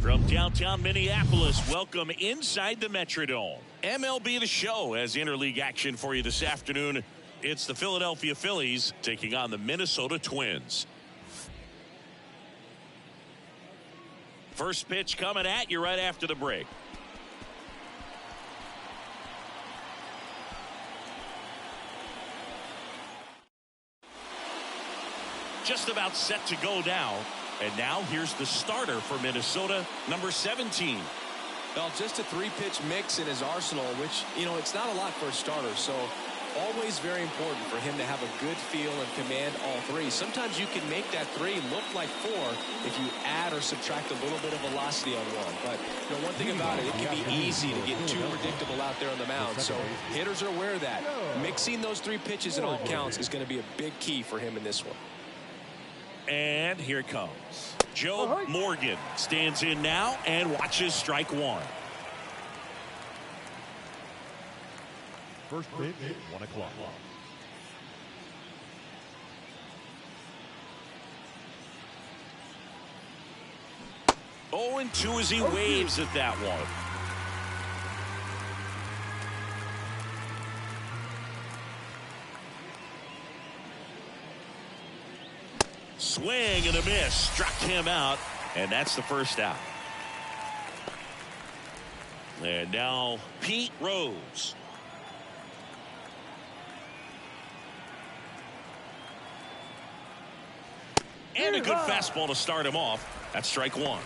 From downtown Minneapolis, welcome inside the Metrodome. MLB The Show has interleague action for you this afternoon. It's the Philadelphia Phillies taking on the Minnesota Twins. First pitch coming at you right after the break. Just about set to go now. And now here's the starter for Minnesota, number 17. Well, just a three-pitch mix in his arsenal, which, it's not a lot for a starter. So always very important for him to have a good feel and command all three. Sometimes you can make that three look like four if you add or subtract a little bit of velocity on one. But one thing about it can be easy to get too predictable out there on the mound. So hitters are aware of that. Mixing those three pitches in all counts is going to be a big key for him in this one. And here it comes. Joe Morgan stands in now and watches strike one. First pitch, 1 o'clock. Oh, and 2 as he waves at that one. Swing and a miss, struck him out, and that's the first out. And now Pete Rose. And a good fastball to start him off. That's strike one.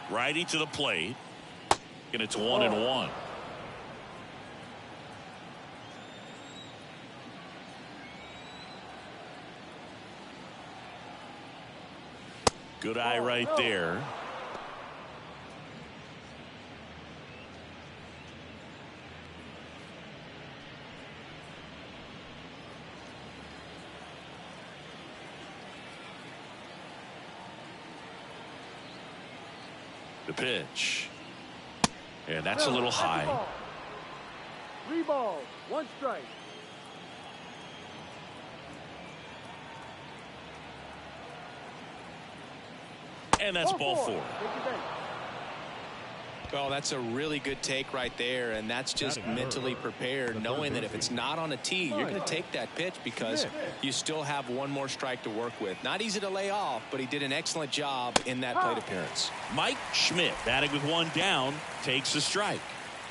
Righty to the plate. And it's 1-1. Good eye right there. The pitch. And that's a little high. 3 balls, 1 strike. And that's ball 4. Well, that's a really good take right there, and that's just mentally prepared, knowing that if it's not on a tee, you're going to take that pitch because you still have one more strike to work with. Not easy to lay off, but he did an excellent job in that plate appearance. Mike Schmidt, batting with 1 down, takes a strike.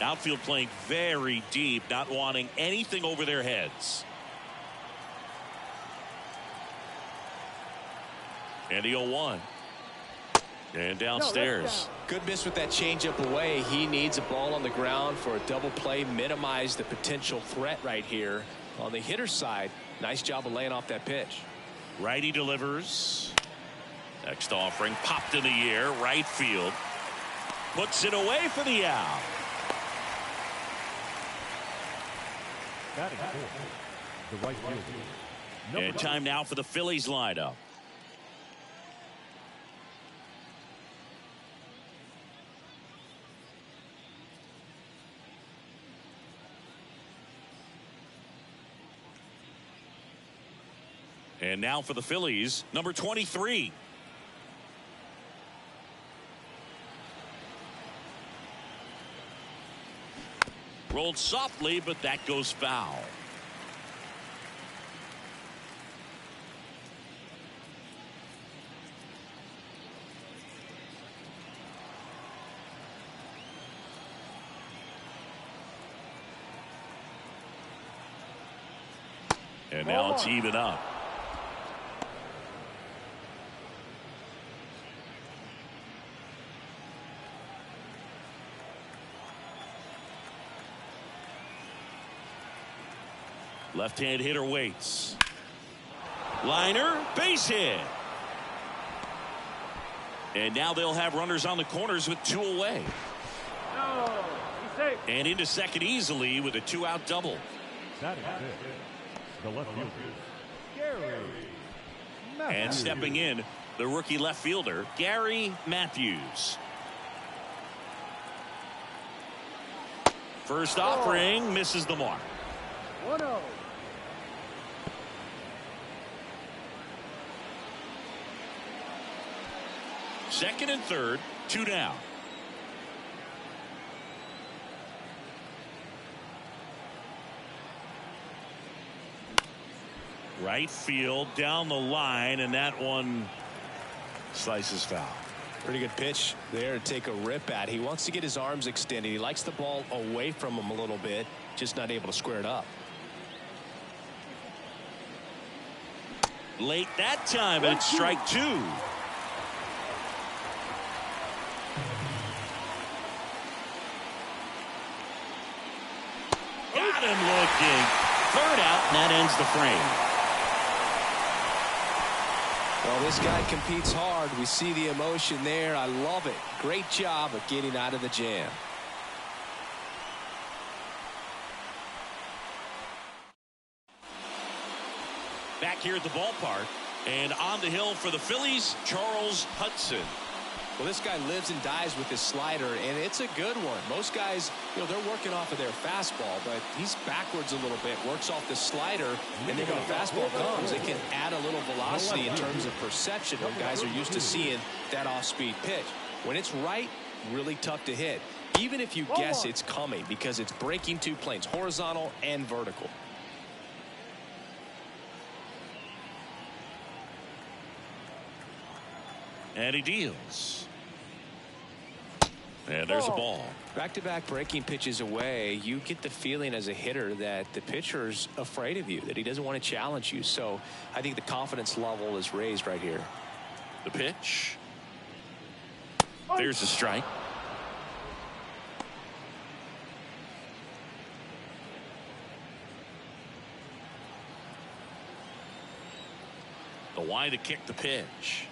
Outfield playing very deep, not wanting anything over their heads. And the 0-1. And downstairs. Good miss with that changeup away. He needs a ball on the ground for a double play, minimize the potential threat right here. On the hitter's side, nice job of laying off that pitch. Righty delivers. Next offering popped in the air, right field. Puts it away for the out. Batting fourth, the right fielder. And time now for the Phillies lineup. And now for the Phillies, number 23. Rolled softly, but that goes foul. And now it's even up. Left-hand hitter waits. Liner, base hit. And now they'll have runners on the corners with 2 away. No, he's safe. And into second easily with a 2-out double. Batting fifth, the left fielder, Gary Matthews. And stepping in, the rookie left fielder, Gary Matthews. First offering misses the mark. 1-0. Second and third, 2 down. Right field down the line, and that one slices foul. Pretty good pitch there to take a rip at. He wants to get his arms extended. He likes the ball away from him a little bit, just not able to square it up. Late that time, and it's strike 2. Got him looking. Third out, and that ends the frame. Well, this guy competes hard. We see the emotion there. I love it. Great job of getting out of the jam. Back here at the ballpark, and on the hill for the Phillies, Charles Hudson. Well, this guy lives and dies with his slider, and it's a good one. Most guys, they're working off of their fastball, but he's backwards a little bit, works off the slider, and then when the fastball comes, it can add a little velocity in terms of perception when guys are used to seeing that off-speed pitch. When it's right, really tough to hit, even if you guess it's coming, because it's breaking 2 planes, horizontal and vertical. And he deals. And there's a ball. Back-to-back breaking pitches away, you get the feeling as a hitter that the pitcher's afraid of you, that he doesn't want to challenge you. So I think the confidence level is raised right here. The pitch. There's the strike. The wide to kick the pitch.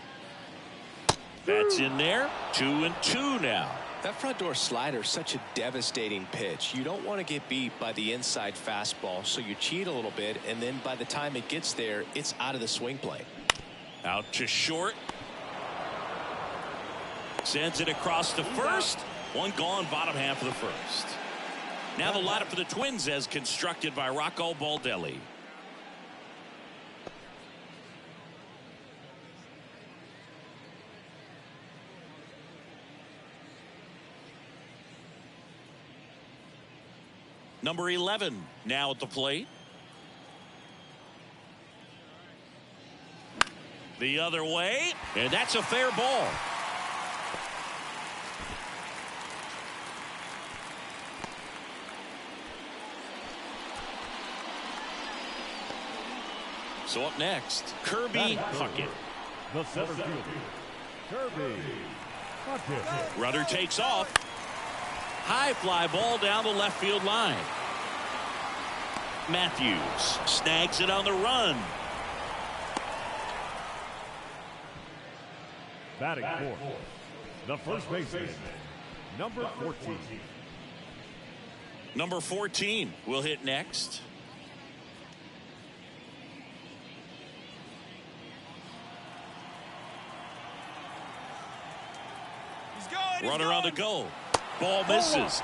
That's in there. 2-2 now. That front door slider is such a devastating pitch. You don't want to get beat by the inside fastball, so you cheat a little bit, and then by the time it gets there, it's out of the swing plane. Out to short. Sends it across to first. One gone, bottom half of the first. Now the lineup for the Twins as constructed by Rocco Baldelli. Number 11 now at the plate. The other way, and that's a fair ball. So up next, Kirby Puckett. The center fielder, Kirby Puckett. Runner takes off. High fly ball down the left field line. Matthews snags it on the run. Batting fourth, the first baseman, number 14. Number 14 will hit next. Runner on the go. Ball misses.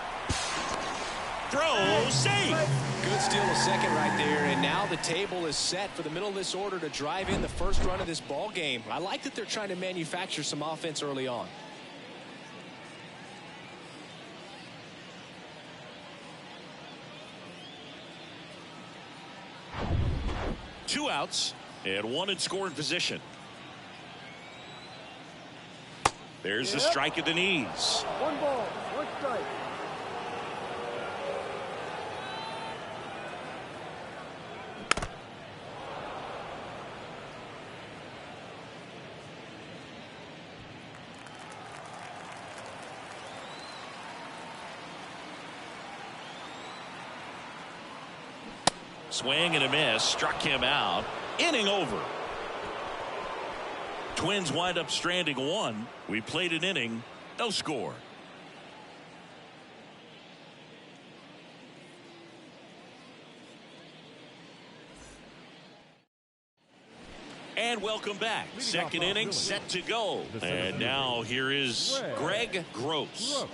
Throw safe. Good steal of second right there, and now the table is set for the middle of this order to drive in the first run of this ball game. I like that they're trying to manufacture some offense early on. Two outs and one in scoring position. There's the strike at the knees. 1 ball, 1 strike. Swing and a miss, struck him out. Inning over. Twins wind up stranding 1. We played an inning, no score. And welcome back. Second inning set to go. And now here is Greg Gross.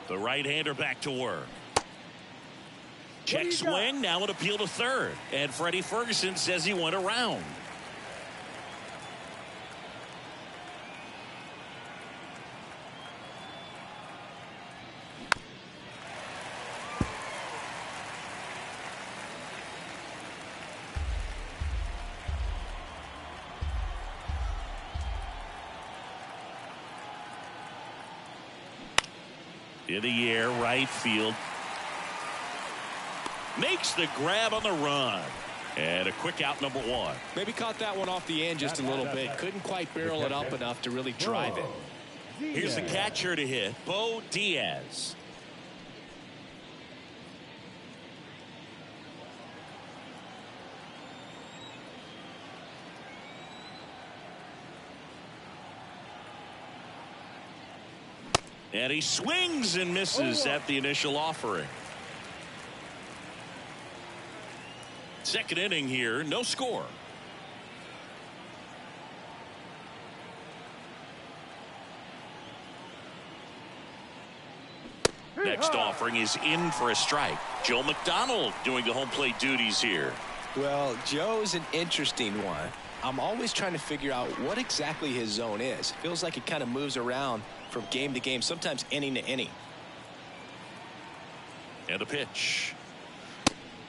The right-hander back to work. Check swing. Now an appeal to third. And Freddie Ferguson says he went around. In the air, right field. Makes the grab on the run. And a quick out, number one. Maybe caught that one off the end just a little bit. Couldn't quite barrel it up enough to really drive it. Here's the catcher to hit, Bo Diaz. And he swings and misses at the initial offering. Second inning here, no score. Next offering is in for a strike. Joe McDonald doing the home plate duties here. Well, Joe's an interesting one. I'm always trying to figure out what exactly his zone is. Feels like it kind of moves around from game to game, sometimes inning to inning. And a pitch.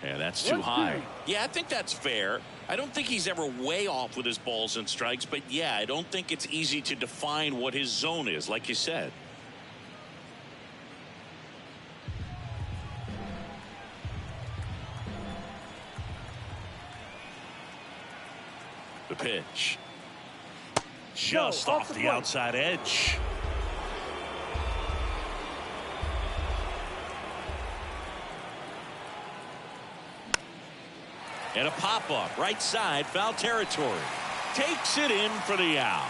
And that's too high. Yeah, I think that's fair. I don't think he's ever way off with his balls and strikes, but yeah, I don't think it's easy to define what his zone is, like you said. The pitch. Just off the outside edge. And a pop-up, right side, foul territory. Takes it in for the out.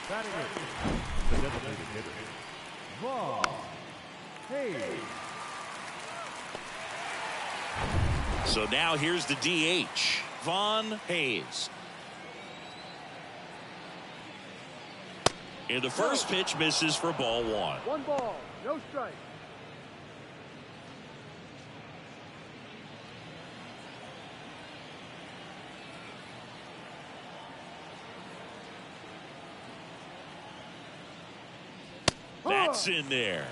Batting it, the designated hitter, Vaughn Hayes. So now here's the DH, Vaughn Hayes. And the first pitch misses for ball one. 1 ball, no strike. That's in there.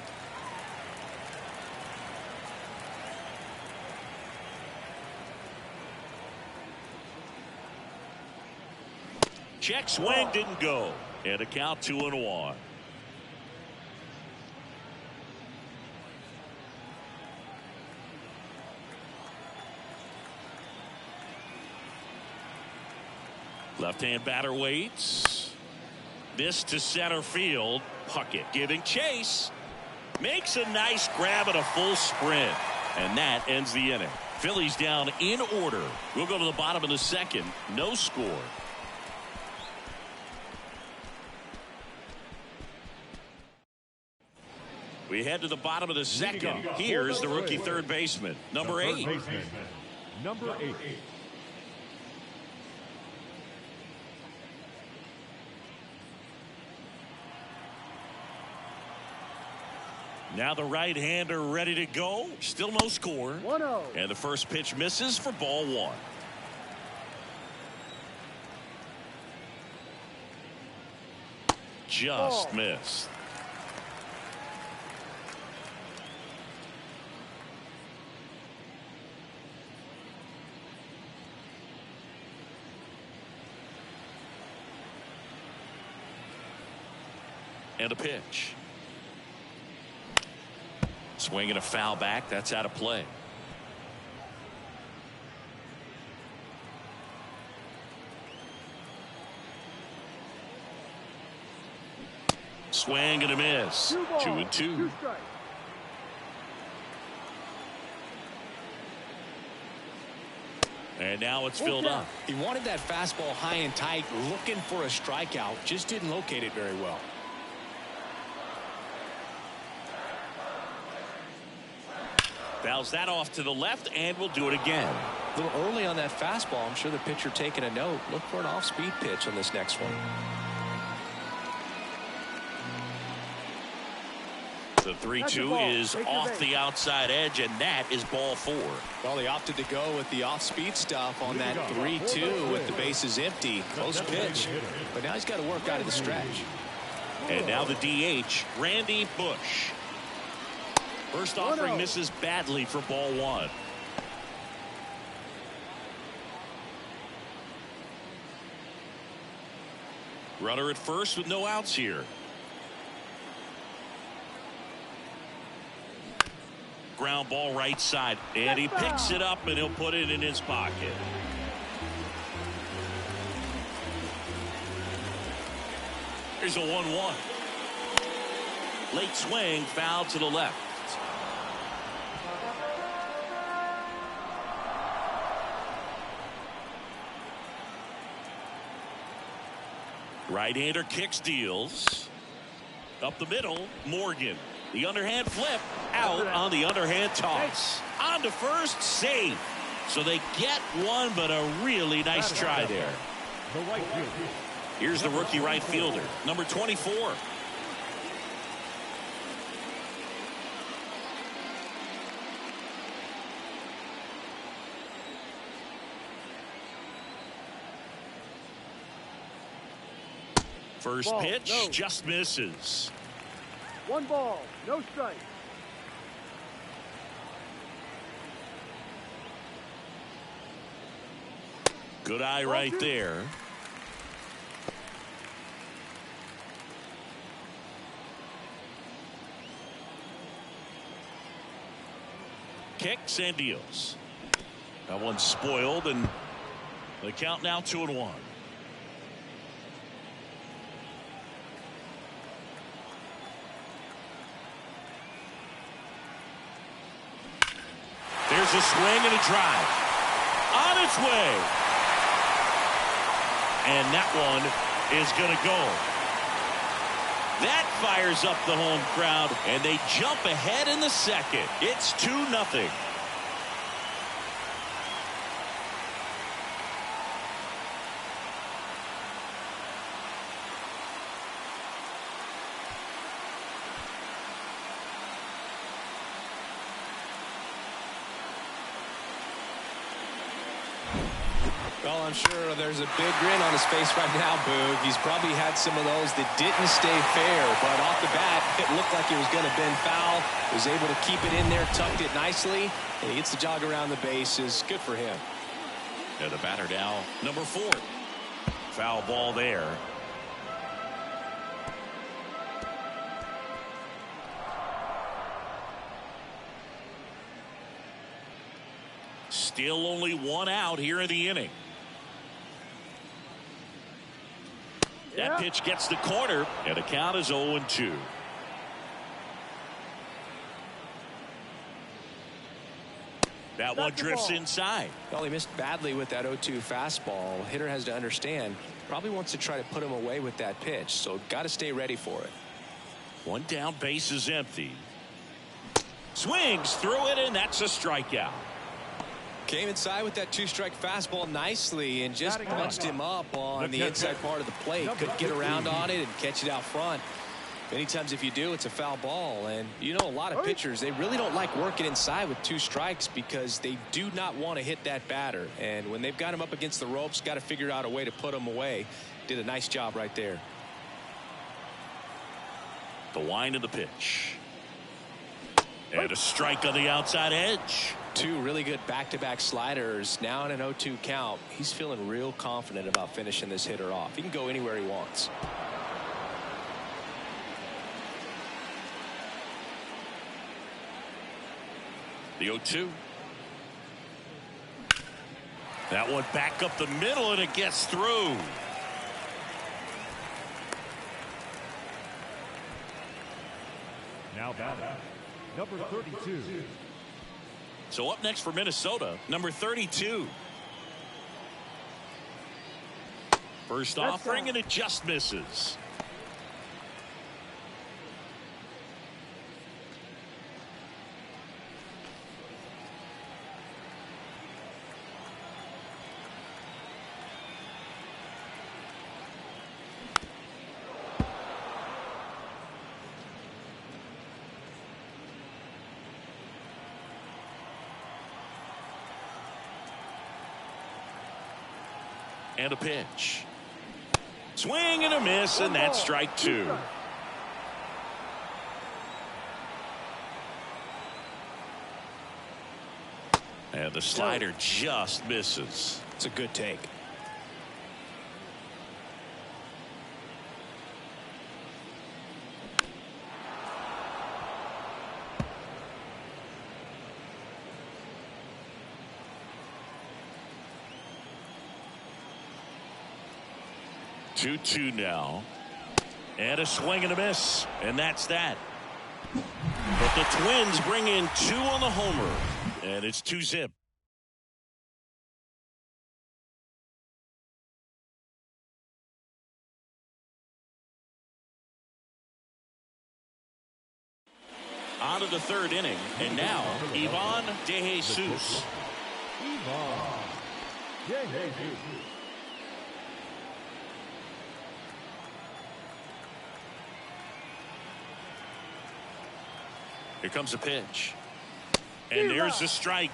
Check swing didn't go. And a count 2-1. Left-hand batter waits. This to center field. Puckett giving chase. Makes a nice grab and a full sprint. And that ends the inning. Phillies down in order. We'll go to the bottom of the second. No score. We head to the bottom of the second. Here's the rookie third baseman, number 8. Number 8. Now the right-hander ready to go. Still no score. 1-0. And the first pitch misses for ball one. Just missed. And a pitch. Swing and a foul back. That's out of play. Swing and a miss. 2-2. 2 strikes. And now it's filled up. He wanted that fastball high and tight, looking for a strikeout. Just didn't locate it very well. Fouls that off to the left, and we'll do it again. A little early on that fastball. I'm sure the pitcher taking a note. Look for an off-speed pitch on this next one. 3-2 is off the outside edge, and that is ball 4. Well, they opted to go with the off-speed stuff on that 3-2 with the bases empty. Close pitch, but now he's got to work out of the stretch. And now the DH, Randy Bush. First offering misses badly for ball 1. Runner at first with no outs here. Ground ball right side, and he picks it up and he'll put it in his pocket. Here's a 1-1. Late swing, foul to the left. Right-hander kicks, deals. Up the middle, Morgan. The underhand flip, out on the underhand toss. On to first, safe. So they get one, but a really nice try there. Here's the rookie right fielder, number 24. First pitch, just misses. 1 ball, no strike. Good eye right there. Kicks and deals. That one's spoiled, and the count now 2-1. There's a swing and a drive. On its way. And that one is going to go. That fires up the home crowd, and they jump ahead in the second. It's 2-0. Well, I'm sure there's a big grin on his face right now, Boog. He's probably had some of those that didn't stay fair, but off the bat, it looked like it was going to bend foul. Was able to keep it in there, tucked it nicely, and he gets the jog around the bases. Good for him. And the batter now, number 4. Foul ball there. Still only 1 out here in the inning. That pitch gets the corner, and the count is 0-2. That one drifts inside. Well, he missed badly with that 0-2 fastball. Hitter has to understand, probably wants to try to put him away with that pitch, so got to stay ready for it. 1 down, base is empty. Swings through it, and that's a strikeout. Came inside with that 2-strike fastball nicely and just punched him up on the inside part of the plate. Couldn't get around on it and catch it out front. Many times if you do, it's a foul ball. And you know, a lot of pitchers, they really don't like working inside with 2 strikes because they do not want to hit that batter. And when they've got him up against the ropes, got to figure out a way to put him away. Did a nice job right there. The wind of the pitch. And a strike on the outside edge. 2 really good back-to-back sliders. Now in an 0-2 count, he's feeling real confident about finishing this hitter off. He can go anywhere he wants. The 0-2. That one back up the middle, and it gets through. Now batting, number 32. So up next for Minnesota, number 32. First offering, and it just misses. And a pitch. Swing and a miss, and that's strike two. And the slider just misses. It's a good take. Two now. And a swing and a miss. And that's that. But the Twins bring in 2 on the homer. And it's 2-zip. On to the third inning. And now, Ivan De Jesus. Here comes a pitch. And there's the strike.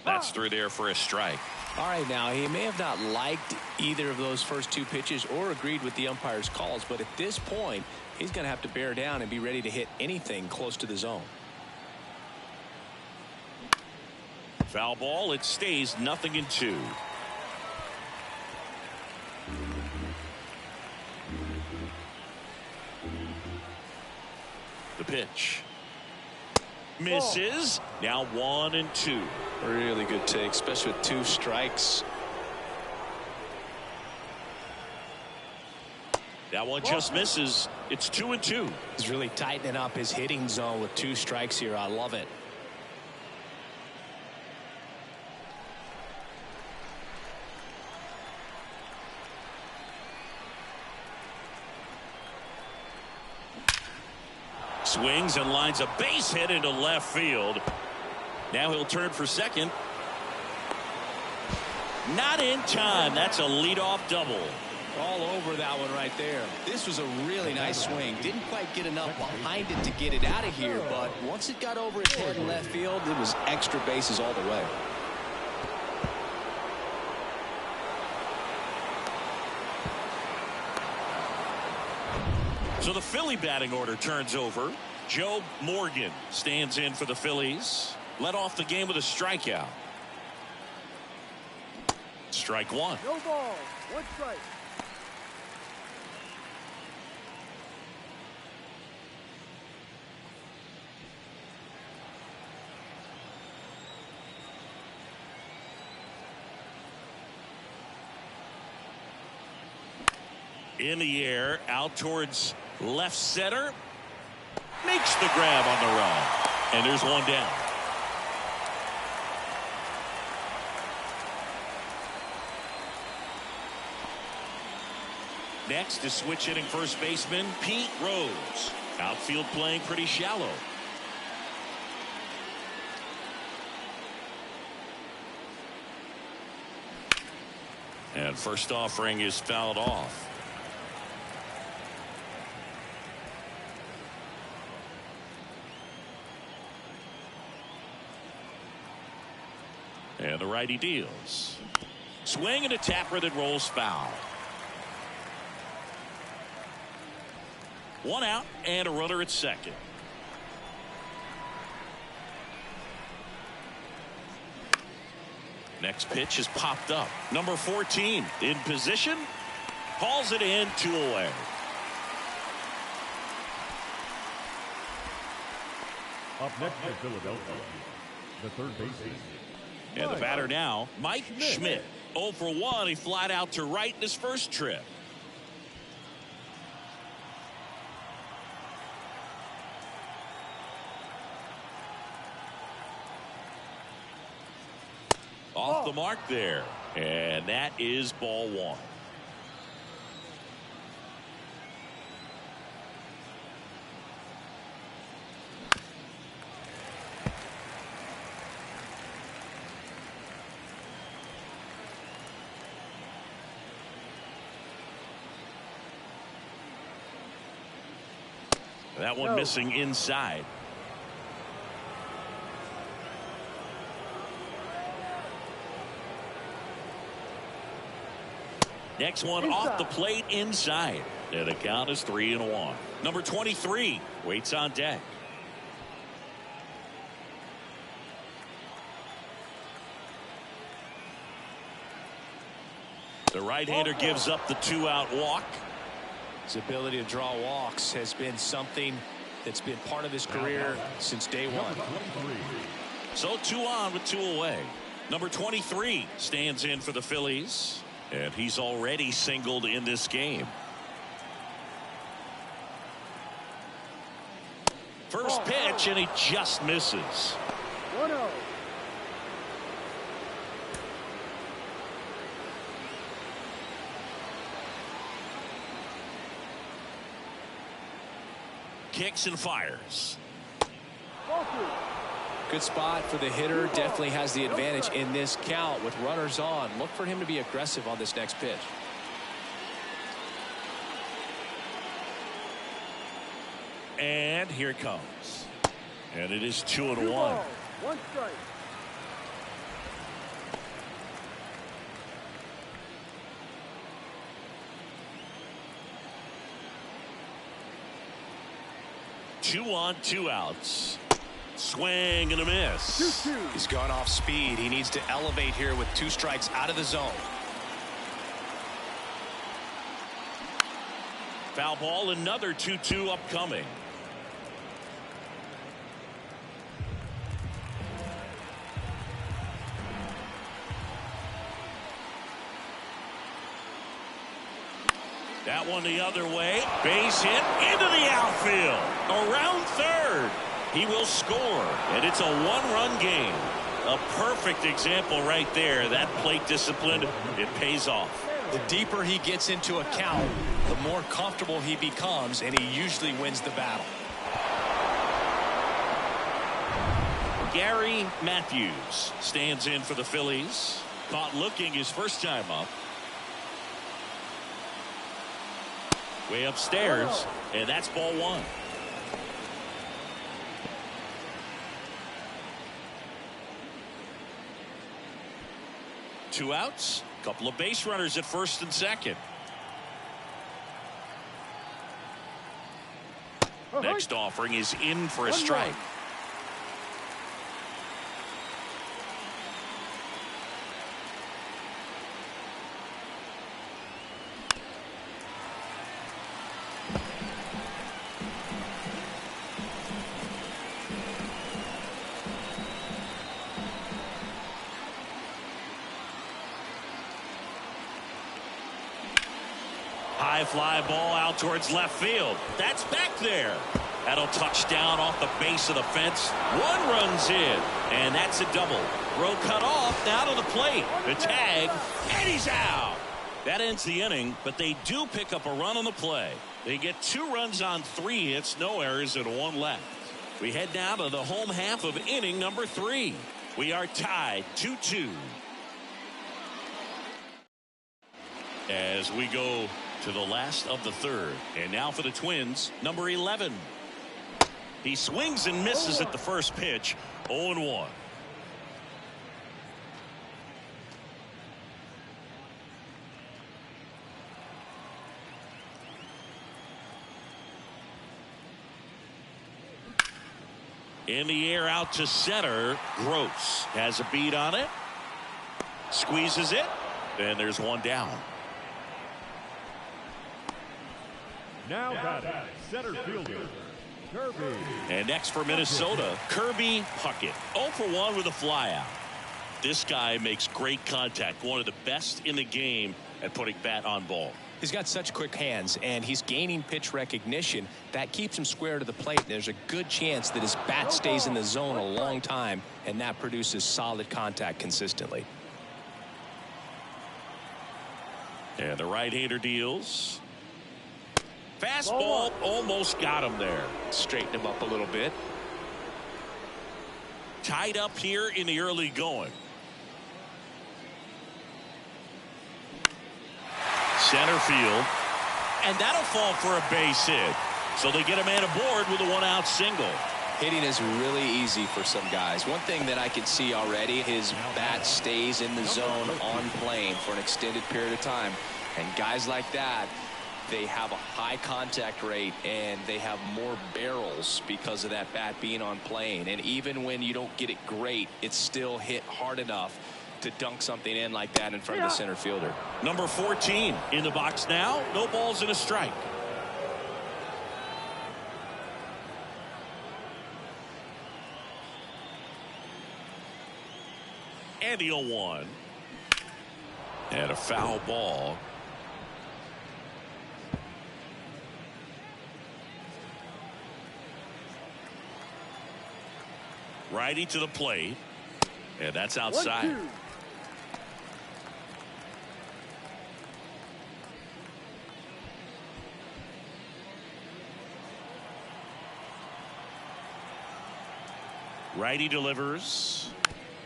That's through there for a strike. All right, now he may have not liked either of those first 2 pitches or agreed with the umpire's calls, but at this point he's going to have to bear down and be ready to hit anything close to the zone. Foul ball. It stays 0-2. The pitch misses. Now 1-2. Really good take, especially with 2 strikes. That one just misses. It's 2-2. He's really tightening up his hitting zone with 2 strikes here. I love it. Swings and lines a base hit into left field. Now he'll turn for second. Not in time. That's a leadoff double. All over that one right there. This was a really nice swing. Didn't quite get enough behind it to get it out of here, but once it got over its head in left field, it was extra bases all the way. So the Philly batting order turns over. Joe Morgan stands in for the Phillies. Led off the game with a strikeout. Strike one. No ball. 1 strike. In the air, out towards left center. Makes the grab on the run. And there's one down. Next is switch hitting first baseman Pete Rose. Outfield playing pretty shallow. And first offering is fouled off. And the righty deals. Swing and a tapper that rolls foul. 1 out and a runner at second. Next pitch is popped up. Number 14 in position. Calls it in, 2 away. Up next for Philadelphia, the third baseman. And the batter now, Mike Schmidt. 0 for 1. He flied out to right in his first trip. Off the mark there. And that is ball 1. That one missing inside. Next one off the plate inside. And the count is 3-1. Number 23 waits on deck. The right-hander gives up the 2-out walk. His ability to draw walks has been something that's been part of his career since day one. So 2 on with 2 away. Number 23 stands in for the Phillies, and he's already singled in this game. First pitch, and he just misses. 1-0. Kicks and fires. Good spot for the hitter. Definitely has the advantage in this count with runners on. Look for him to be aggressive on this next pitch. And here it comes. And it is 2-1. 1 strike. Two on, 2 outs. Swing and a miss. 2-2. He's gone off speed. He needs to elevate here with 2 strikes out of the zone. Foul ball, another 2-2 upcoming. That one the other way. Base hit into the outfield. Around third. He will score. And it's a 1-run game. A perfect example right there. That plate discipline, it pays off. The deeper he gets into a count, the more comfortable he becomes, and he usually wins the battle. Gary Matthews stands in for the Phillies. Caught looking his first time up. Way upstairs, and that's ball 1. Two outs, couple of base runners at first and second. Next offering is in for a strike. High fly ball out towards left field. That's back there. That'll touch down off the base of the fence. 1 run's in, and that's a double. Throw cut off, now to the plate. The tag, and he's out. That ends the inning, but they do pick up a run on the play. They get 2 runs on 3 hits, no errors, and 1 left. We head now to the home half of inning number 3. We are tied 2-2. As we go to the last of the third. And now for the Twins, number 11. He swings and misses at the first pitch. 0-1. In the air out to center. Gross has a beat on it. Squeezes it. And there's 1 down. Now batting, center fielder, Kirby. And next for Minnesota, Kirby Puckett. 0 for 1 with a flyout. This guy makes great contact. One of the best in the game at putting bat on ball. He's got such quick hands, and he's gaining pitch recognition. That keeps him square to the plate. There's a good chance that his bat stays in the zone a long time, and that produces solid contact consistently. And the right-hander deals. Fastball almost got him there. Straighten him up a little bit. Tied up here in the early going. Center field. And that'll fall for a base hit. So they get a man aboard with a one-out single. Hitting is really easy for some guys. One thing that I can see already, his bat stays in the zone on plane for an extended period of time. And guys like that, they have a high contact rate and they have more barrels because of that bat being on plane. And even when you don't get it great, it's still hit hard enough to dunk something in like that in front of the center fielder. Number 14 in the box now. No balls and a strike. And the 0-1. And a foul ball. Righty to the plate. And that's outside. 1-2. Righty delivers.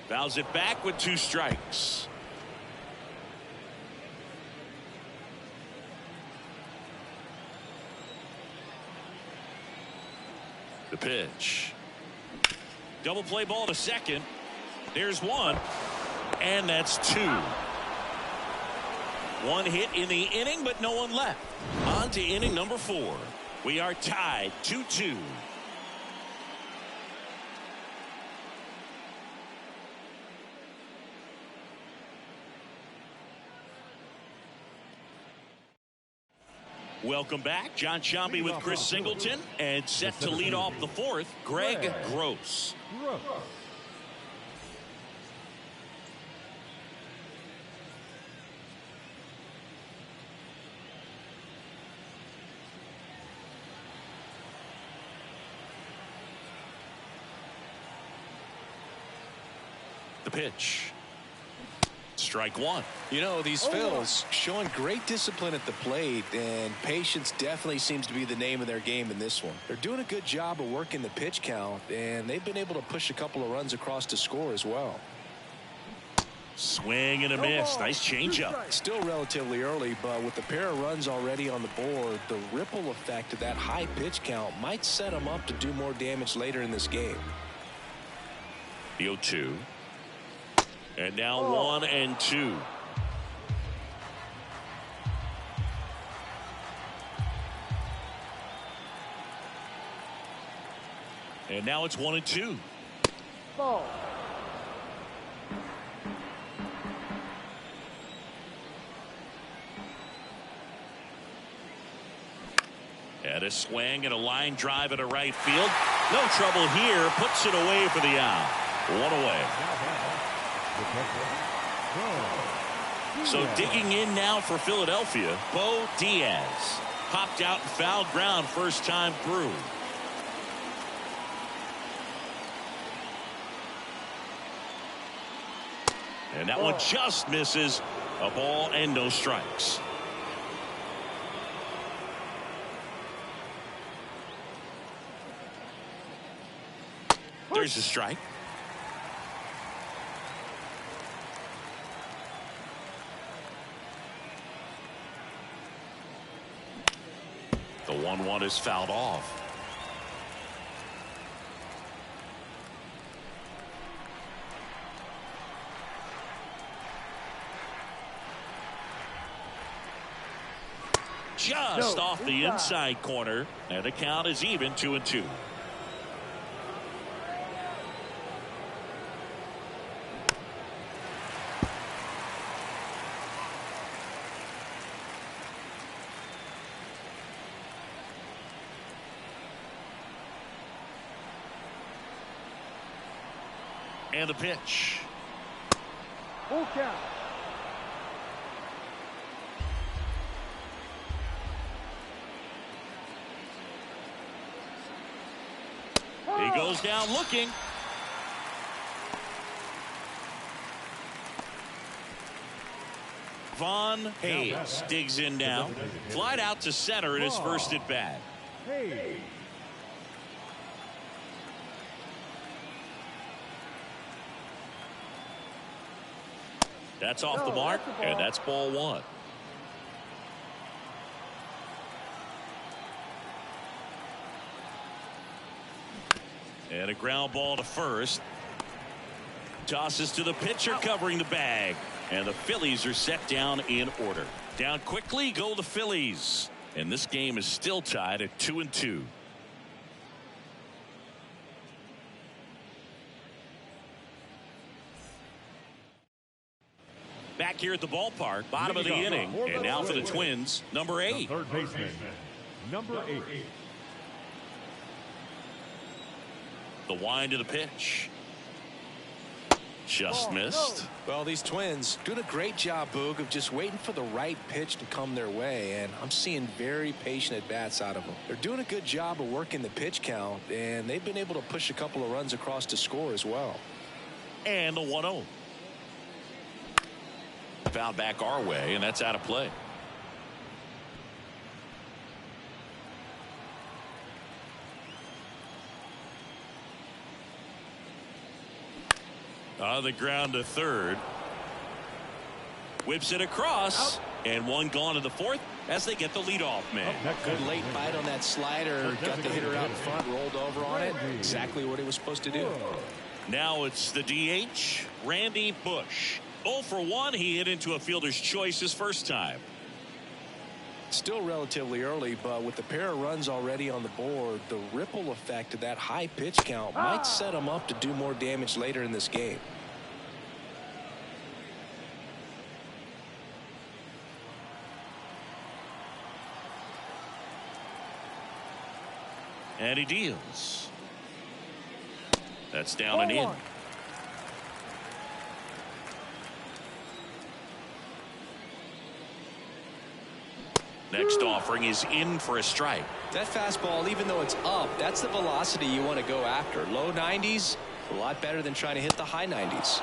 Fouls it back with 2 strikes. The pitch. Double play ball to second. There's 1. And that's 2. 1 hit in the inning, but no one left. On to inning number 4. We are tied 2-2. Welcome back. John Sciambi with Chris Singleton, and set to lead off the 4th, Greg Gross. The pitch. Strike 1. You know, these Phils showing great discipline at the plate, and patience definitely seems to be the name of their game in this one. They're doing a good job of working the pitch count, and they've been able to push a couple of runs across to score as well. Swing and a miss. Nice changeup. Still relatively early, but with the pair of runs already on the board, the ripple effect of that high pitch count might set them up to do more damage later in this game. The 0-2. And now 1-2. And now it's 1-2. Ball. And a swing and a line drive at a right field. No trouble here. Puts it away for the out. 1 away. So digging in now for Philadelphia, Bo Diaz. Popped out and fouled ground first time through. And that one just misses. A ball and no strikes. There's a strike. The 1-1 is fouled off. Just off the inside corner, and the count is even 2-2. And the pitch. Full count. He goes down looking. Von Hayes digs in now. Flied out to center in his first at bat. Hey. That's off the mark, and that's ball 1. And a ground ball to first. Tosses to the pitcher covering the bag. And the Phillies are set down in order. Down quickly go the Phillies. And this game is still tied at 2-2. Back here at the ballpark, bottom of the inning. And now for the Twins, number 8. Third baseman, number 8. The wind of the pitch. Just missed. Well, these Twins doing a great job, Boog, of just waiting for the right pitch to come their way, and I'm seeing very patient at-bats out of them. They're doing a good job of working the pitch count, and they've been able to push a couple of runs across to score as well. And the 1-0. Foul back our way, and that's out of play. On the ground to third. Whips it across. And one gone to the fourth as they get the leadoff man. Good late bite on that slider. Got the hitter out in front, rolled over on it. Exactly what he was supposed to do. Now it's the DH, Randy Bush. 0 for 1. He hit into a fielder's choice his first time. Still relatively early, but with the pair of runs already on the board, the ripple effect of that high pitch count might set him up to do more damage later in this game. And he deals. That's down and in. Next offering is in for a strike. That fastball, even though it's up, that's the velocity you want to go after. Low 90s, a lot better than trying to hit the high 90s.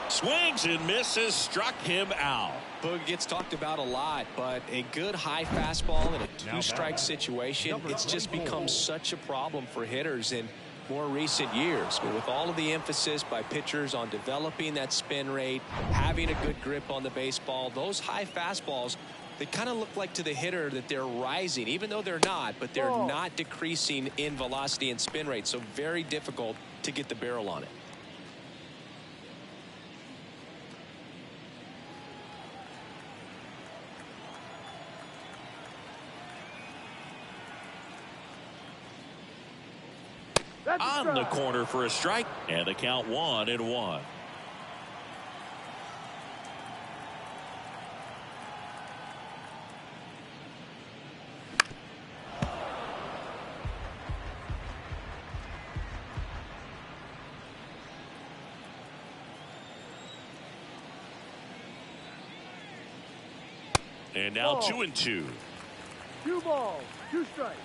Swings and misses, struck him out. Boog gets talked about a lot, but a good high fastball in a two-strike situation, it's just become such a problem for hitters in more recent years. But with all of the emphasis by pitchers on developing that spin rate, having a good grip on the baseball, those high fastballs, they kind of look like to the hitter that they're rising, even though they're not, but they're not decreasing in velocity and spin rate. So very difficult to get the barrel on it. On the corner for a strike, and the count 1-1. And now 2-2. 2 balls, 2 strikes.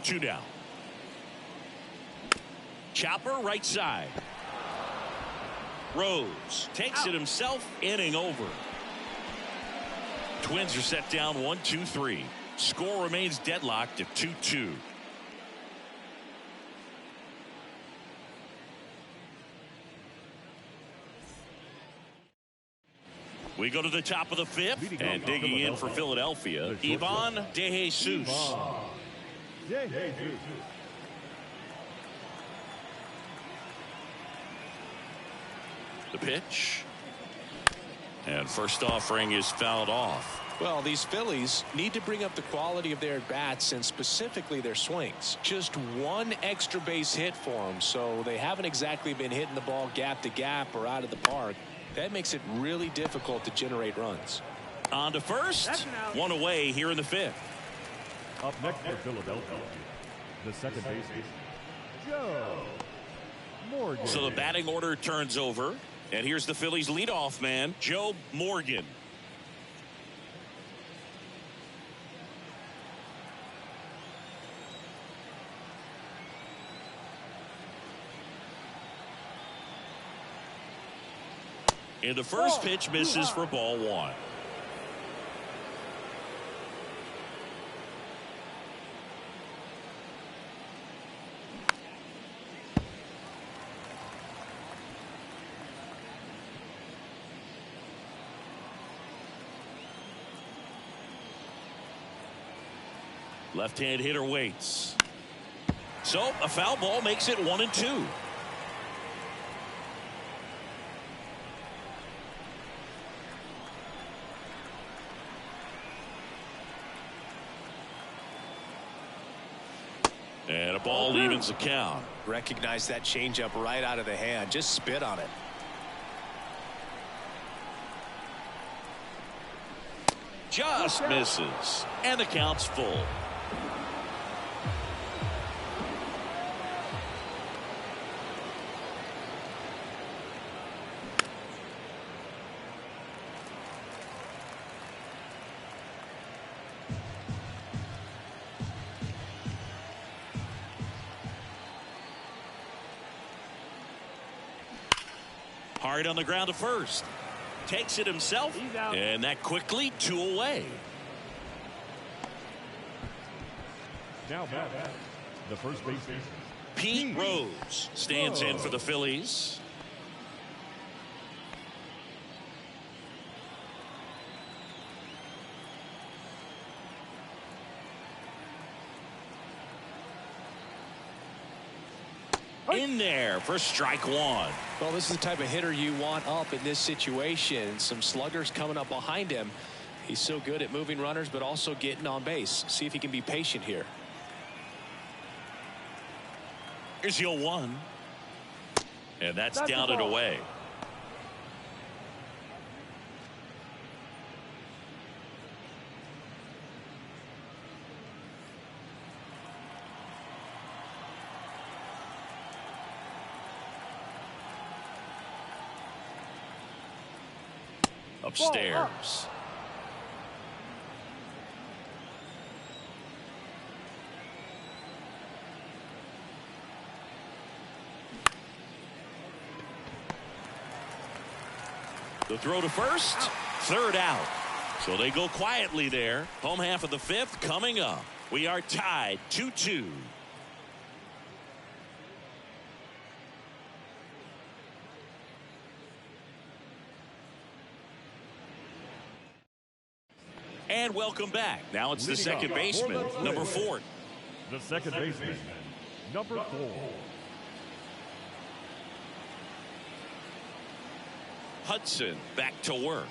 Two down. Chopper right side. Rose takes it himself, inning over. Twins are set down 1-2-3. Score remains deadlocked at 2-2. We go to the top of the fifth, and digging in for Philadelphia, Ivan De Jesus. The pitch. And first offering is fouled off. Well, these Phillies need to bring up the quality of their bats and specifically their swings. Just one extra base hit for them, so they haven't exactly been hitting the ball gap to gap or out of the park. That makes it really difficult to generate runs. On to first. One away here in the fifth. Up next for Philadelphia, the second baseman, Joe Morgan. So the batting order turns over. And here's the Phillies leadoff man, Joe Morgan. And the first pitch misses for ball 1. Left-hand hitter waits. So a foul ball makes it 1-2. And a ball evens the count. Recognize that changeup right out of the hand. Just spit on it. Just misses. And the count's full. Hard on the ground to first. Takes it himself. And that quickly 2 away. Now back, the first baseman, Pete Rose stands in for the Phillies. In there for strike one. Well, this is the type of hitter you want up in this situation. Some sluggers coming up behind him. He's so good at moving runners, but also getting on base. See if he can be patient here. Here's your 1. And that's down and away. Upstairs. The throw to first. Third out. So they go quietly there. Home half of the 5th coming up. We are tied 2-2. And welcome back. Now it's the second baseman, number 4. the second baseman, number 4. Hudson back to work.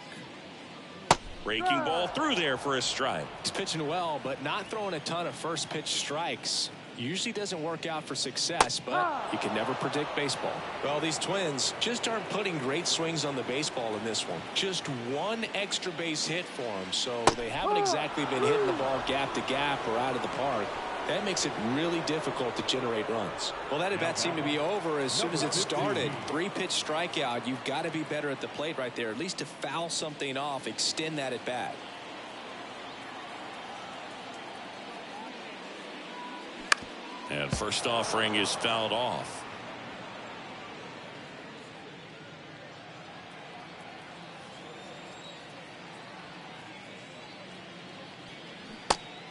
Breaking ball through there for a strike. He's pitching well, but not throwing a ton of first pitch strikes. Usually doesn't work out for success, but you can never predict baseball. Well, these Twins just aren't putting great swings on the baseball in this one. Just one extra base hit for them, so they haven't exactly been hitting the ball gap to gap or out of the park. That makes it really difficult to generate runs. Well, that at-bat seemed to be over as soon as it started. 3-pitch strikeout. You've got to be better at the plate right there, at least to foul something off, extend that at-bat. And first offering is fouled off.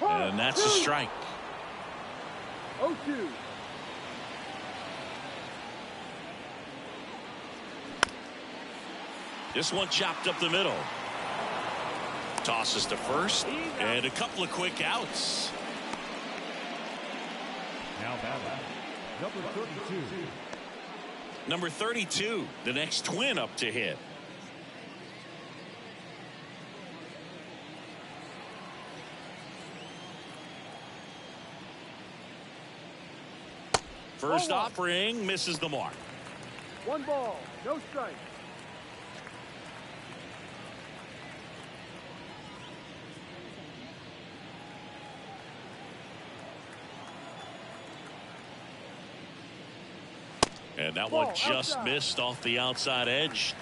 And that's a strike. 0-2. This one chopped up the middle. Tosses to first. And a couple of quick outs. Now batting, number 32. Number 32, the next Twin up to hit. First offering misses the mark. 1 ball, no strike. And that one just missed off the outside edge.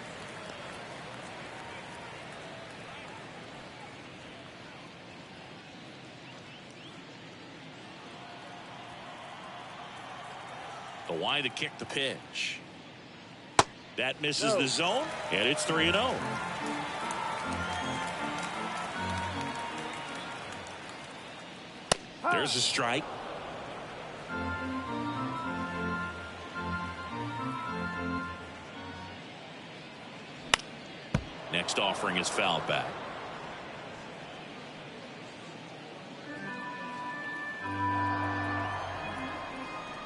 The wide to kick the pitch. That misses the zone, and it's 3-0. There's a strike. Next offering is fouled back.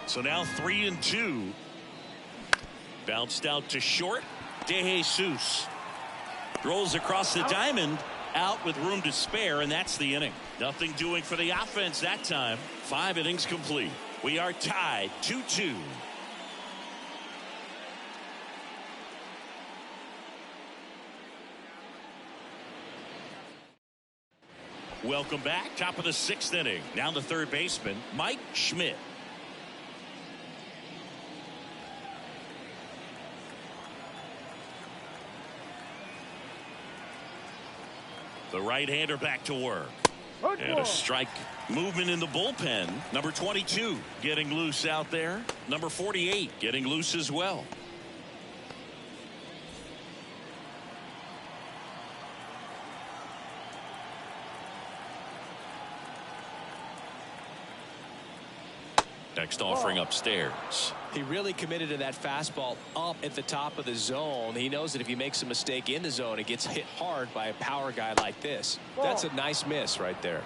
So now 3-2. Bounced out to short. DeJesus rolls across the diamond, out with room to spare, and that's the inning. Nothing doing for the offense that time. 5 innings complete. We are tied 2-2. Welcome back. Top of the 6th inning. Now the third baseman, Mike Schmidt. The right-hander back to work. And a strike. Movement in the bullpen. Number 22 getting loose out there. Number 48 getting loose as well. Next offering upstairs. He really committed to that fastball up at the top of the zone. He knows that if he makes a mistake in the zone, it gets hit hard by a power guy like this. That's a nice miss right there.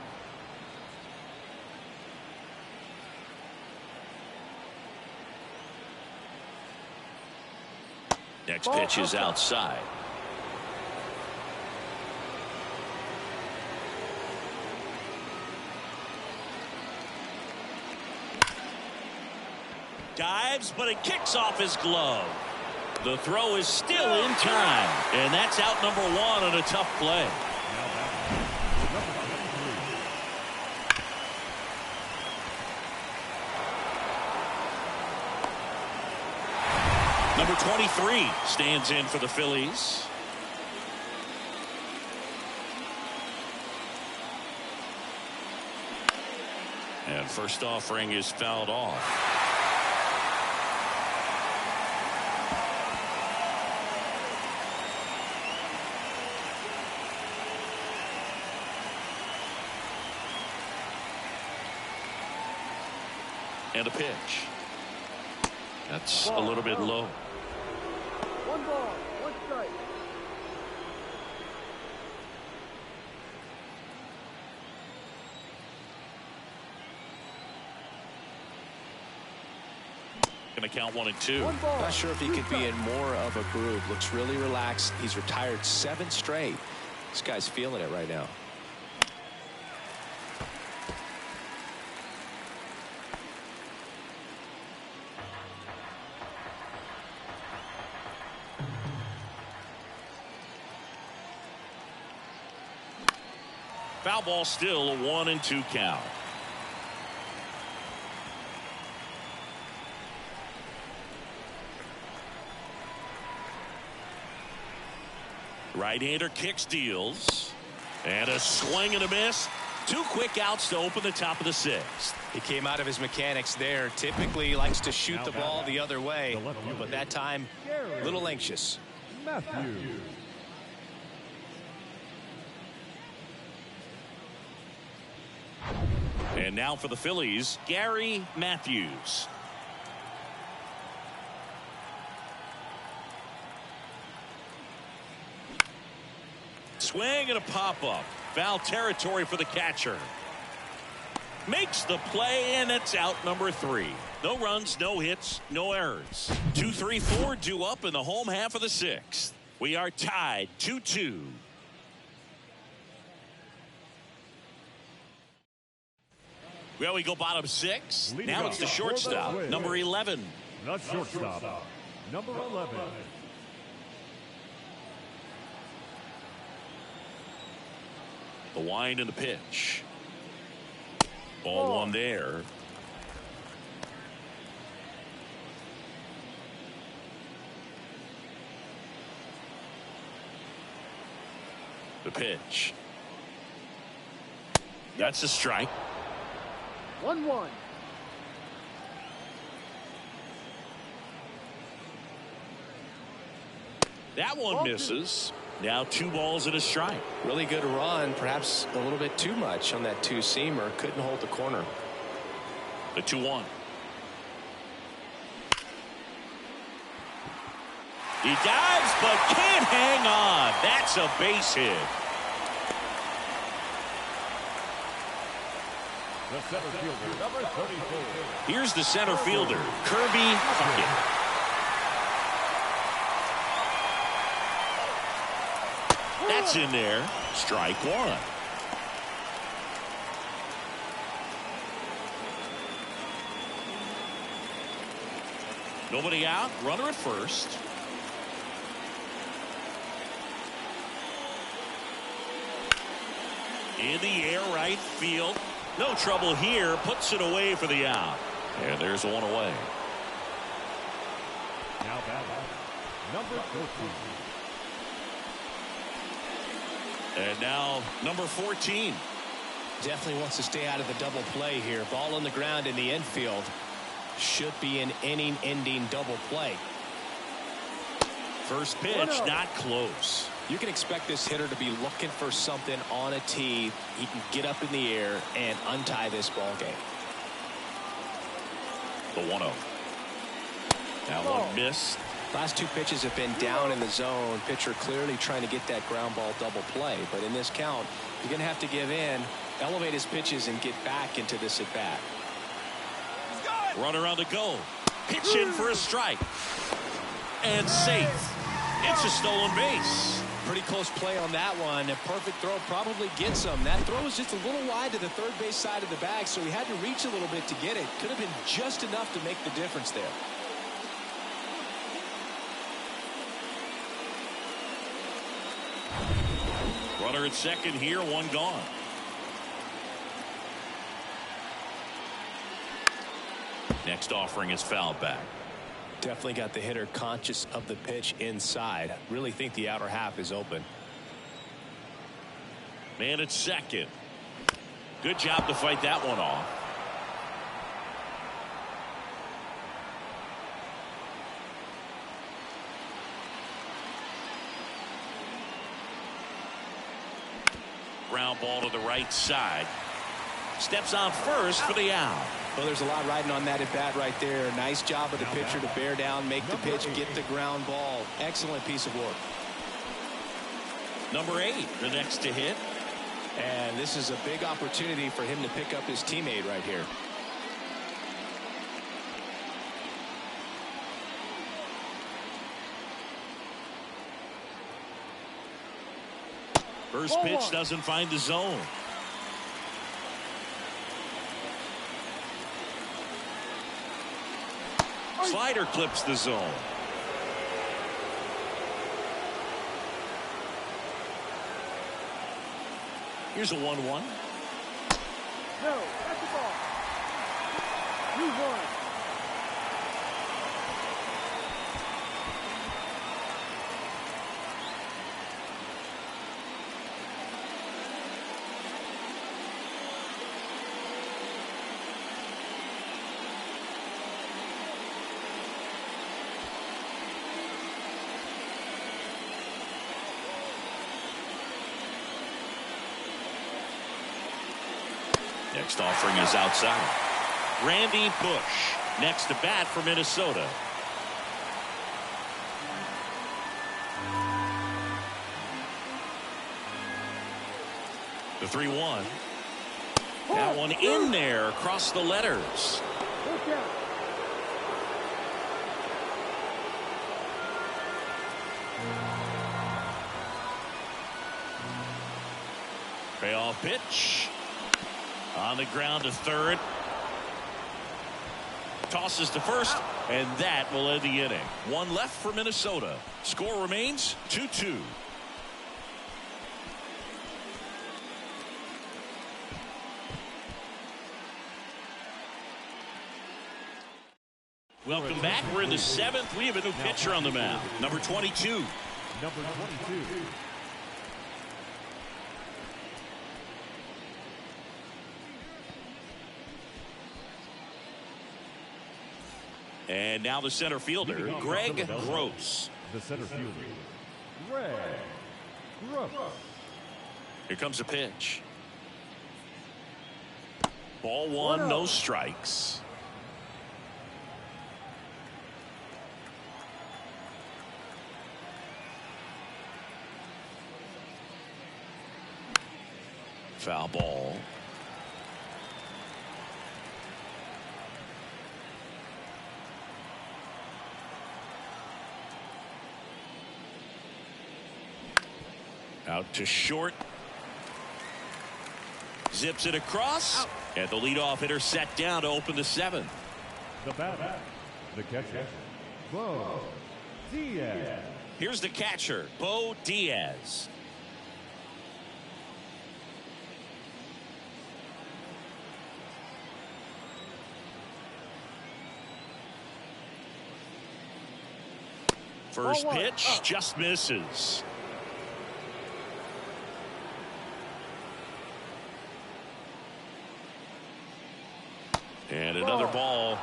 Next pitch is outside. Dives, but it kicks off his glove. The throw is still in time, and that's out number 1 on a tough play. Number 23 stands in for the Phillies. And first offering is fouled off. And a pitch. That's a little bit low. 1 ball, 1 strike. Gonna count 1 and 2. Not sure if he could be in more of a groove. Looks really relaxed. He's retired 7 straight. This guy's feeling it right now. Foul ball, still a 1 and 2 count. Right-hander kicks, deals, and a swing and a miss. 2 quick outs to open the top of the 6th. He came out of his mechanics there. Typically likes to shoot the ball the other way, but that time a little anxious. Matthews. And now for the Phillies, Gary Matthews. Swing and a pop-up. Foul territory for the catcher. Makes the play, and it's out number 3. No runs, no hits, no errors. 2, 3, 4 due up in the home half of the 6th. We are tied 2-2. Well, we go bottom 6. Now it's the shortstop, number 11. The shortstop, number 11. The wind and the pitch. Ball 1 there. The pitch. That's a strike. 1-1. That one misses. Now 2 balls and a strike. Really good run, perhaps a little bit too much on that 2-seamer. Couldn't hold the corner. The 2-1. He dives but can't hang on. That's a base hit. The The center fielder, number 34. Here's the center fielder, Kirby Puckett. That's in there. Strike one. Nobody out. Runner at first. In the air, right field. No trouble here. Puts it away for the out. And there's one away. Now batting, number 14. And now number 14. Definitely wants to stay out of the double play here. Ball on the ground in the infield. Should be an inning-ending double play. First pitch, not close. You can expect this hitter to be looking for something on a tee. He can get up in the air and untie this ball game. The 1-0. That one missed. Last two pitches have been down in the zone. Pitcher clearly trying to get that ground ball double play. But in this count, you're going to have to give in, elevate his pitches, and get back into this at bat. Runner on the go. Pitch in for a strike. And safe. It's a stolen base. Pretty close play on that one. A perfect throw probably gets him. That throw was just a little wide to the third base side of the bag, so he had to reach a little bit to get it. Could have been just enough to make the difference there. Runner at second here, one gone. Next offering is fouled back. Definitely got the hitter conscious of the pitch inside. Really think the outer half is open. Man at second. Good job to fight that one off. Ground ball to the right side. Steps on first for the out. Well, there's a lot riding on that at bat right there. Nice job of the pitcher to bear down, make the pitch, get the ground ball. Excellent piece of work. Number 8, the next to hit. And this is a big opportunity for him to pick up his teammate right here. First pitch doesn't find the zone. Slider clips the zone. Here's a 1-1. No, that's the ball. You won. Next offering is outside. Randy Bush next to bat for Minnesota. The 3-1. That one in there across the letters. Payoff pitch. On the ground to third. Tosses to first, and that will end the inning. One left for Minnesota. Score remains 2-2. Welcome back. We're in the 7th. We have a new pitcher on the mound. Number 22. Number 22. And now the center fielder, Greg Gross. The center fielder, Greg Gross. Here comes a pitch. Ball one, no strikes. Foul ball. Out to short. Zips it across. Out. And the leadoff hitter set down to open the 7th. The batter, the catcher, Bo Diaz. Here's the catcher, Bo Diaz. First pitch just misses. And another ball.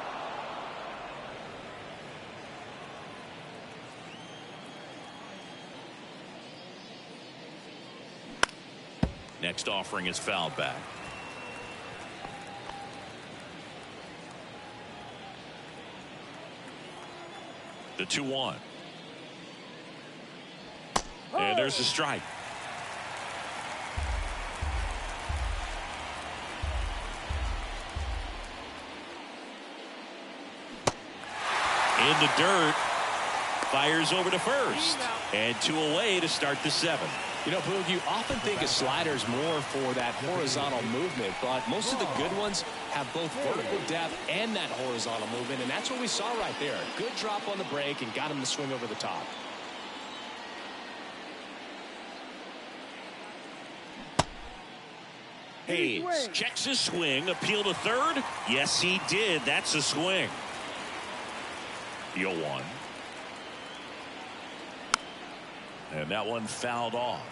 Next offering is fouled back. The 2-1. And there's the strike. In the dirt. Fires over to first. And 2 away to start the 7th. You know, Boog, you often think of sliders more for that horizontal movement, but most of the good ones have both vertical depth and that horizontal movement, and that's what we saw right there. Good drop on the break and got him to swing over the top. Hayes checks his swing. Appeal to third. Yes, he did. That's a swing. The 0-1. And that one fouled off.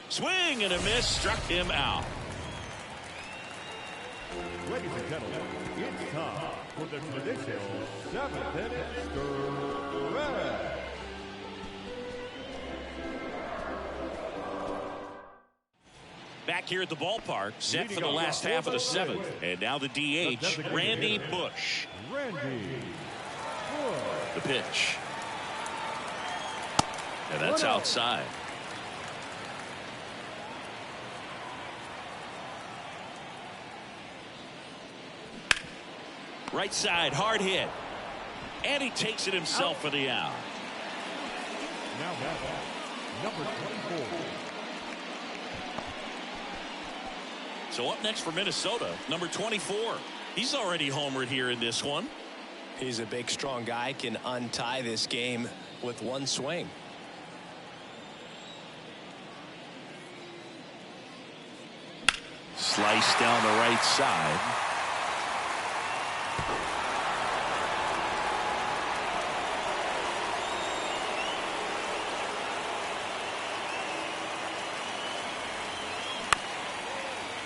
Swing and a miss. Struck him out. Ladies and gentlemen, it's time for the traditional 7th-inning stretch. Back here at the ballpark, set for the last half of the 7th. And now the DH, Randy Bush. The pitch. And that's outside. Right side, hard hit. And he takes it himself for the out. Now number 24. So up next for Minnesota, number 24. He's already homered here in this one. He's a big, strong guy, can untie this game with one swing. Slice down the right side.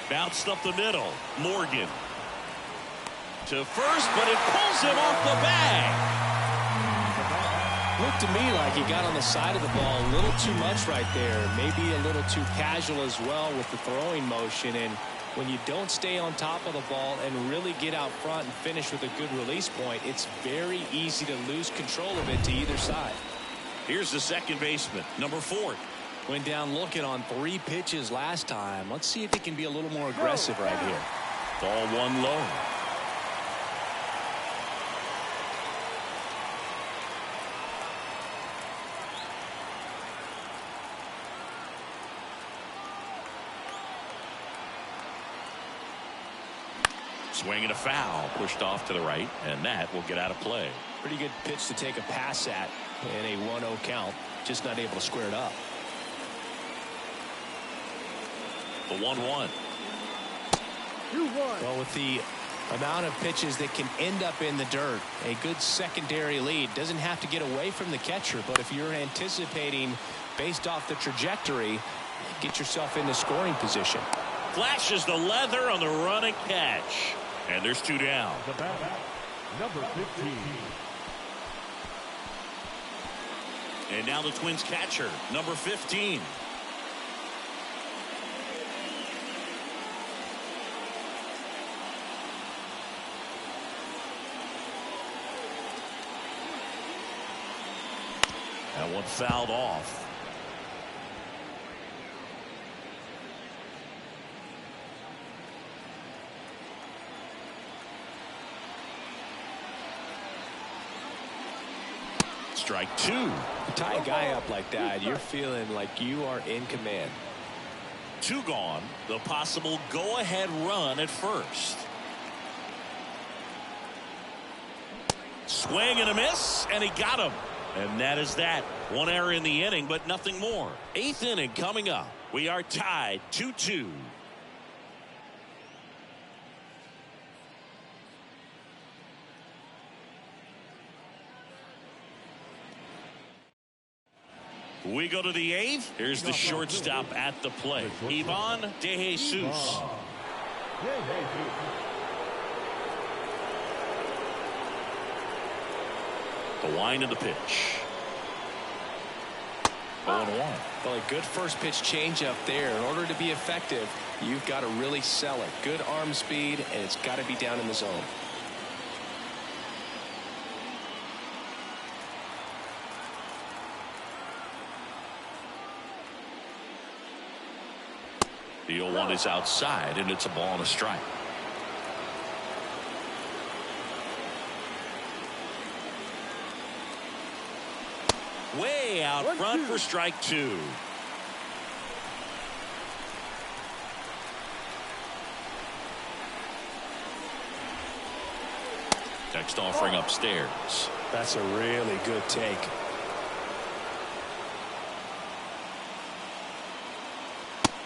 Bounced up the middle. Morgan to first, but it pulls him off the bag. Looked to me like he got on the side of the ball a little too much right there. Maybe a little too casual as well with the throwing motion. And when you don't stay on top of the ball and really get out front and finish with a good release point, it's very easy to lose control of it to either side. Here's the second baseman, number 4. Went down looking on 3 pitches last time. Let's see if he can be a little more aggressive right here. Ball 1 low. Swing and a foul, pushed off to the right, and that will get out of play. Pretty good pitch to take a pass at in a 1-0 count. Just not able to square it up. The 1-1. 2-1. Well, with the amount of pitches that can end up in the dirt, a good secondary lead doesn't have to get away from the catcher, but if you're anticipating based off the trajectory, get yourself into scoring position. Flashes the leather on the running catch, and there's 2 down. The batter, number 15. And now the Twins catcher, number 15. That one fouled off. strike two. You tie a guy up like that, you're feeling like you are in command. Two gone. The possible go-ahead run at first. Swing and a miss, and he got him. And that is that. One error in the inning, but nothing more. Eighth inning coming up. We are tied 2-2. We go to the eighth. Here's the shortstop at the plate, Ivan De Jesus. The wind of the pitch. 0-1. Well, a good first pitch changeup there. In order to be effective, you've got to really sell it. Good arm speed, and it's got to be down in the zone. The 0-1 is outside, and it's a ball and a strike. Way out front for strike two. Next offering upstairs. That's a really good take.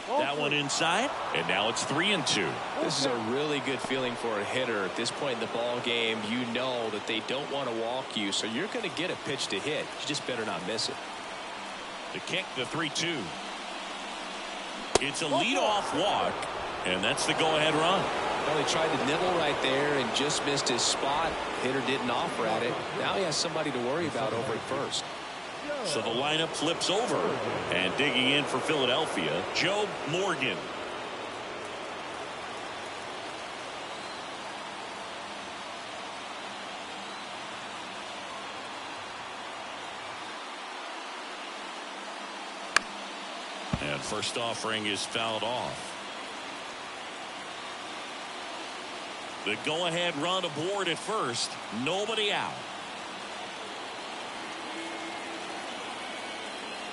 That one inside, and now it's 3-2. This is a really good feeling for a hitter at this point in the ball game. You know that they don't want to walk you, so you're going to get a pitch to hit. You just better not miss it. The kick, the 3-2. It's a leadoff walk, and that's the go-ahead run. Well, he tried to nibble right there and just missed his spot. Hitter didn't offer at it. Now he has somebody to worry about over at first. So the lineup flips over, and digging in for Philadelphia, Joe Morgan. And first offering is fouled off. The go-ahead run aboard at first. Nobody out.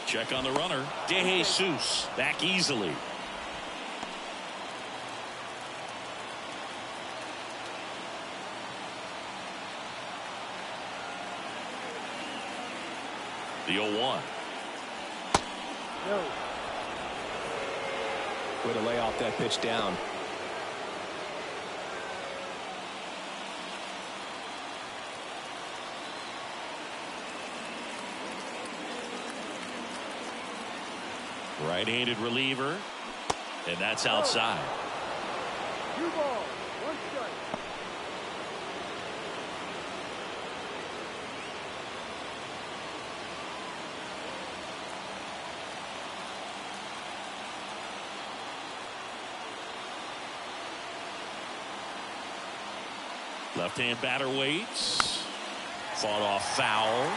Check on the runner. De Jesus back easily. The 0-1. Way to lay off that pitch down. Right-handed reliever, and that's outside. 2 balls, 1 strike. Left-hand batter waits. Fought off foul.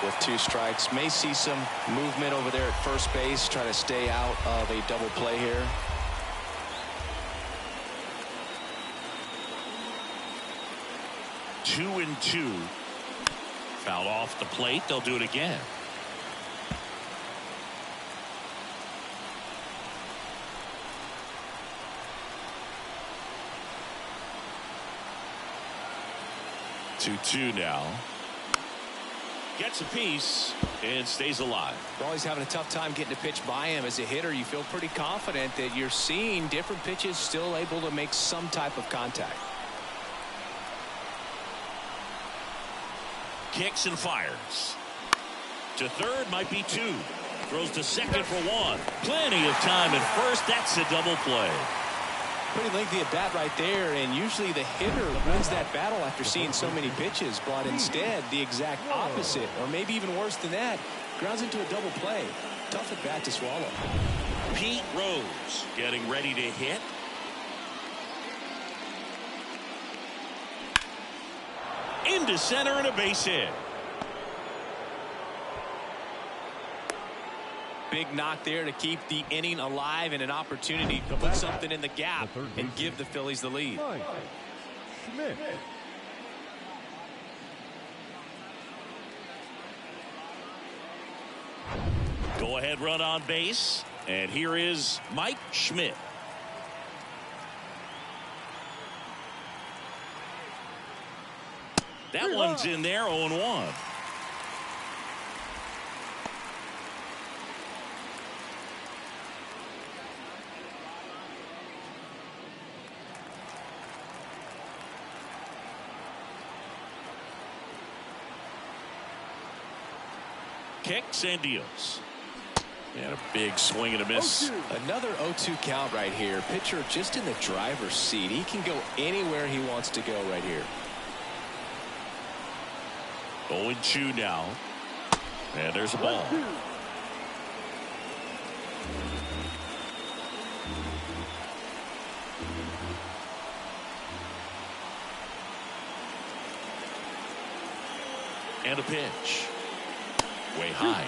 With 2 strikes, may see some movement over there at first base, try to stay out of a double play here. Two and 2. Foul off the plate. They'll do it again. Two now. Gets a piece and stays alive. We're always having a tough time getting a pitch by him. As a hitter, you feel pretty confident that you're seeing different pitches still able to make some type of contact. Kicks and fires. To third, might be 2. Throws to second for 1. Plenty of time at first. That's a double play. Pretty lengthy at bat right there, and usually the hitter wins that battle after seeing so many pitches, but instead the exact opposite, or maybe even worse than that, grounds into a double play. Tough at bat to swallow. Pete Rose getting ready to hit. Into center and a base hit. Big knock there to keep the inning alive and an opportunity to put something in the gap and give the Phillies the lead. Schmidt. Go ahead run on base. And here is Mike Schmidt. That one's in there, 0-1. Kicks and deals. And a big swing and a miss. Another 0-2 count right here. Pitcher just in the driver's seat. He can go anywhere he wants to go right here. 0-2 now. And there's a ball. And a pitch. Way high.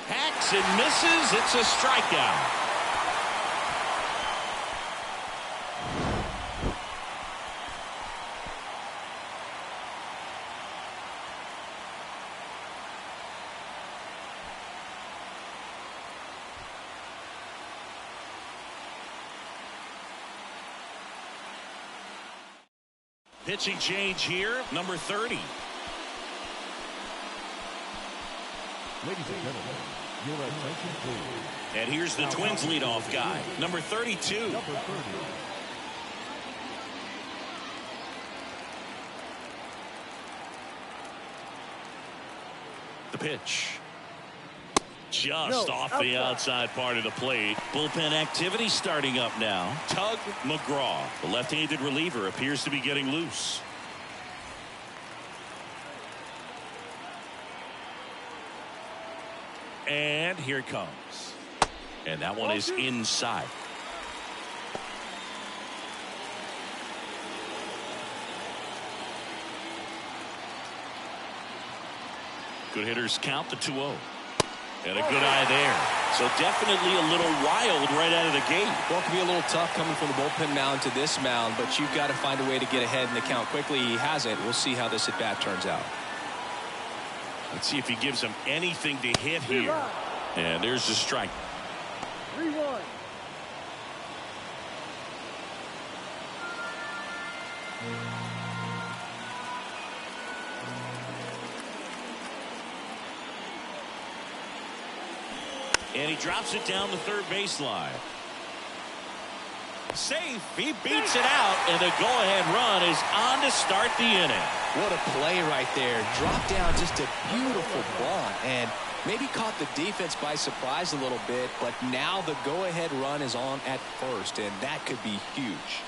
Hacks and misses. It's a strikeout. Pitching change here, number 30. Ladies and gentlemen, your attention please. And here's the Twins leadoff guy, number 32. Number 30. The pitch. Just off the outside part of the plate. Bullpen activity starting up now. Tug McGraw, the left-handed reliever, appears to be getting loose. And here it comes. And that one is inside. Good hitters count the 2-0. And a good eye there. So definitely a little wild right out of the gate. Well, it can be a little tough coming from the bullpen mound to this mound, but you've got to find a way to get ahead in the count quickly. He hasn't. We'll see how this at-bat turns out. Let's see if he gives him anything to hit here. And there's the strike. 3-1. And he drops it down the third baseline. Safe. He beats it out, and the go-ahead run is on to start the inning. What a play right there. Dropped down just a beautiful bunt, and maybe caught the defense by surprise a little bit, but now the go-ahead run is on at first, and that could be huge.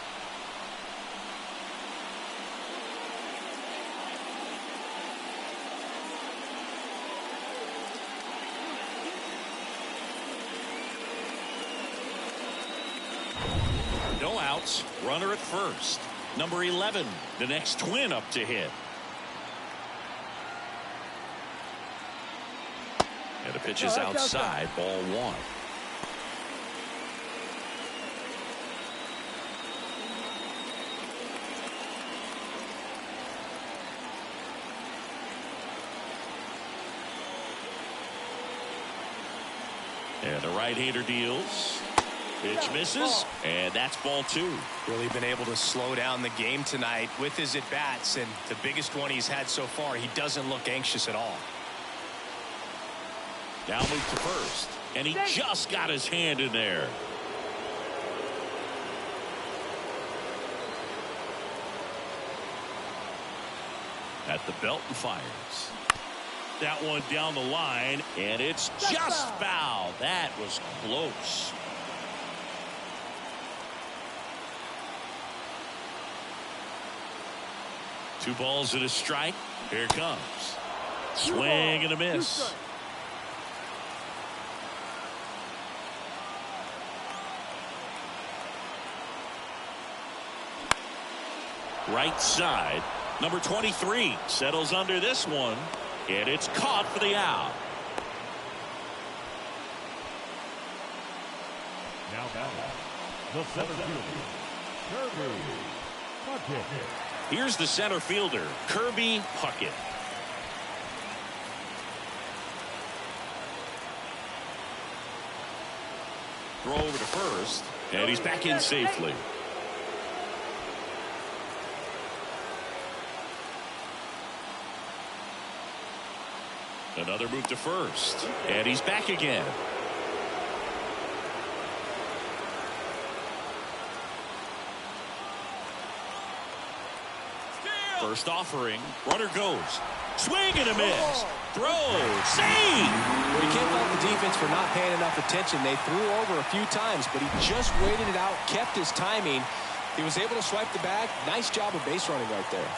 No outs. Runner at first. Number 11, the next Twin up to hit. And the pitch is outside. Ball 1. And the right-hander deals. Pitch misses, and that's ball 2. Really been able to slow down the game tonight with his at-bats, and the biggest one he's had so far. He doesn't look anxious at all. Now move to first, and he just got his hand in there. At the belt and fires. That one down the line, and it's just foul. That was close. Two balls and a strike. Here it comes. Swing and a miss. Right side. Number 23 settles under this one. And it's caught for the out. The center fielder, Kirby Puckett. Here's the center fielder, Kirby Puckett. Throw over to first, and he's back in safely. Another move to first, and he's back again. First offering, runner goes. Swing and a miss. Throw, save. Well, you can't fault the defense for not paying enough attention. They threw over a few times, but he just waited it out, kept his timing. He was able to swipe the bag. Nice job of base running right there.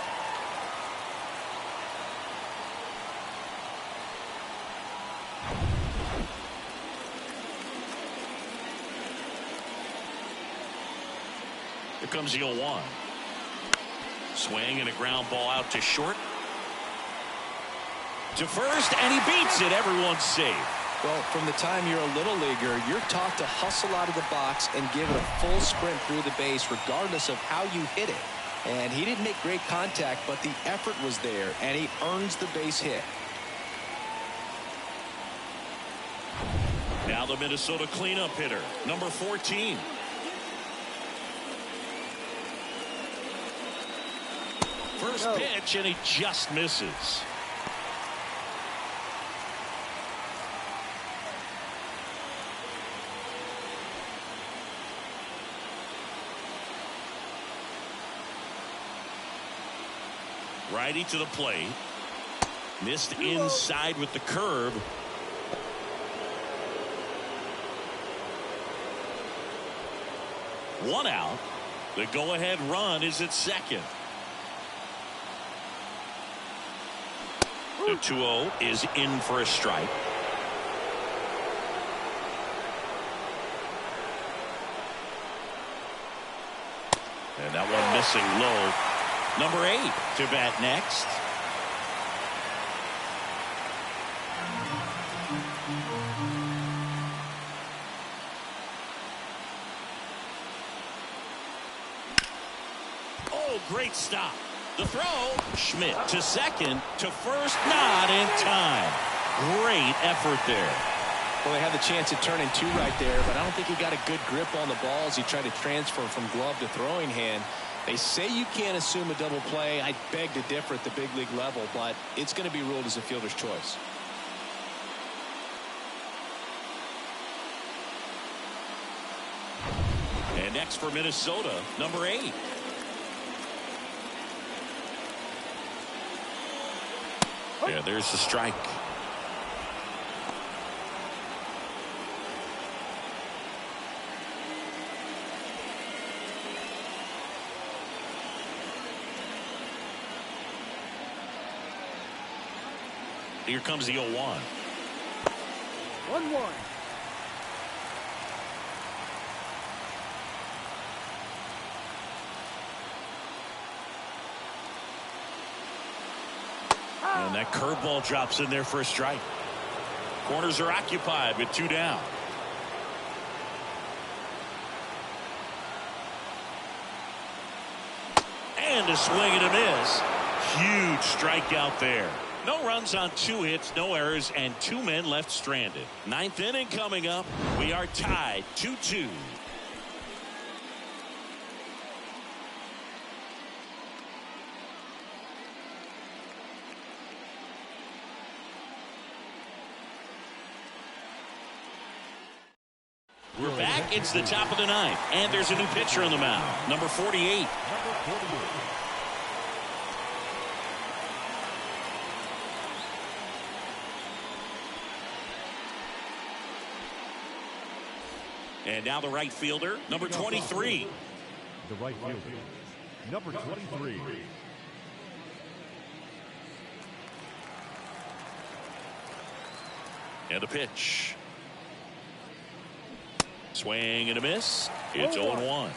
Here comes the 0-1. Swing and a ground ball out to short. To first, and he beats it. Everyone's safe. Well, from the time you're a little leaguer, you're taught to hustle out of the box and give it a full sprint through the base regardless of how you hit it. And he didn't make great contact, but the effort was there, and he earns the base hit. Now the Minnesota cleanup hitter, number 14. First pitch, and he just misses. Righty to the plate. Missed inside with the curve. One out. The go-ahead run is at second. The 2-0 is in for a strike. And that one missing low. Number 8 to bat next. Oh, great stop. The throw, Schmidt to second, to first, not in time. Great effort there. Well, they had the chance at turning 2 right there, but I don't think he got a good grip on the ball as he tried to transfer from glove to throwing hand. They say you can't assume a double play. I beg to differ at the big league level, but it's going to be ruled as a fielder's choice. And next for Minnesota, number 8. Yeah, there's the strike. Here comes the 0-1. 1-1. And that curveball drops in there for a strike. Corners are occupied with 2 down. And a swing and a miss. Huge strikeout there. No runs on 2 hits, no errors, and 2 men left stranded. 9th inning coming up. We are tied 2-2. We're back. It's the top of the 9th, and there's a new pitcher on the mound, number 48. And now the right fielder, number 23. The right fielder, number 23. And the pitch. Swing and a miss. It's 0-1.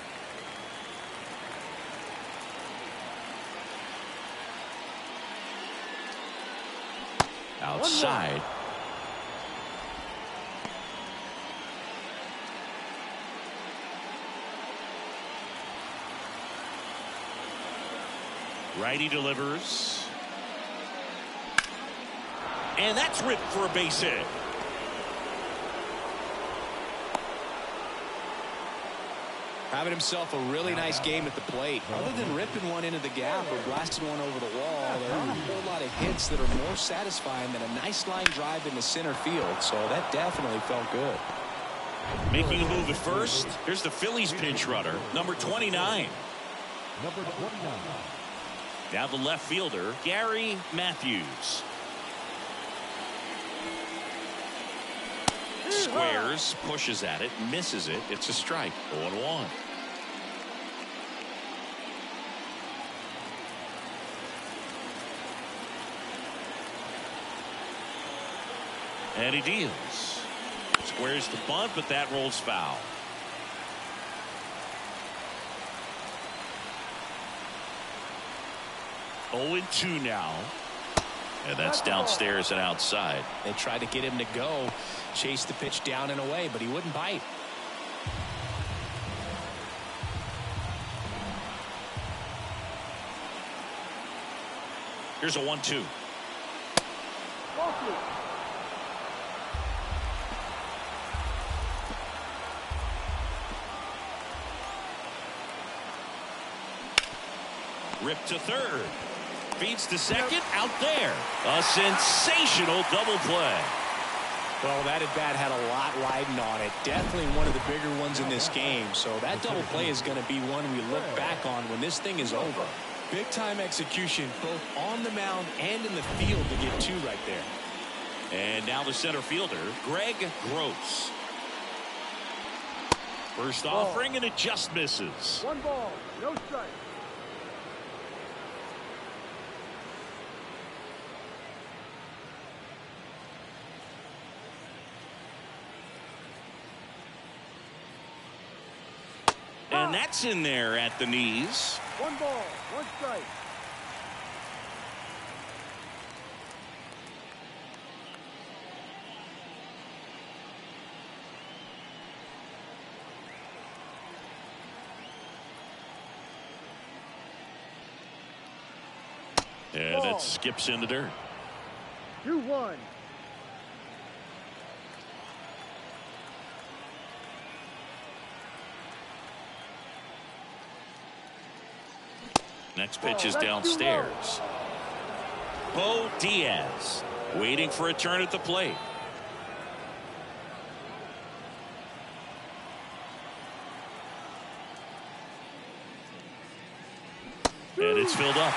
Outside. Righty delivers. And that's ripped for a base hit. Having himself a really nice game at the plate. Other than ripping one into the gap or blasting one over the wall, there aren't a whole lot of hits that are more satisfying than a nice line drive into center field. So that definitely felt good. Making a move at first. Here's the Phillies pinch runner, number 29. Number 29. Now the left fielder, Gary Matthews. Squares, pushes at it, misses it. It's a strike. 0-1. And he deals. Squares the bunt, but that rolls foul. Oh, 2 now. And that's downstairs and outside. They tried to get him to go, chase the pitch down and away, but he wouldn't bite. Here's a 1-2. Ripped to third. Feeds to second. Out there. A sensational double play. Well, that at bat had a lot riding on it. Definitely one of the bigger ones in this game. So that double play is going to be one we look back on when this thing is over. Big time execution both on the mound and in the field to get 2 right there. And now the center fielder, Greg Gross. First offering, and it just misses. 1 ball, no strike. And that's in there at the knees. 1 ball, 1 strike. And it skips in the dirt. 2-1. Next pitch is downstairs. Bo Diaz waiting for a turn at the plate. And it's filled up.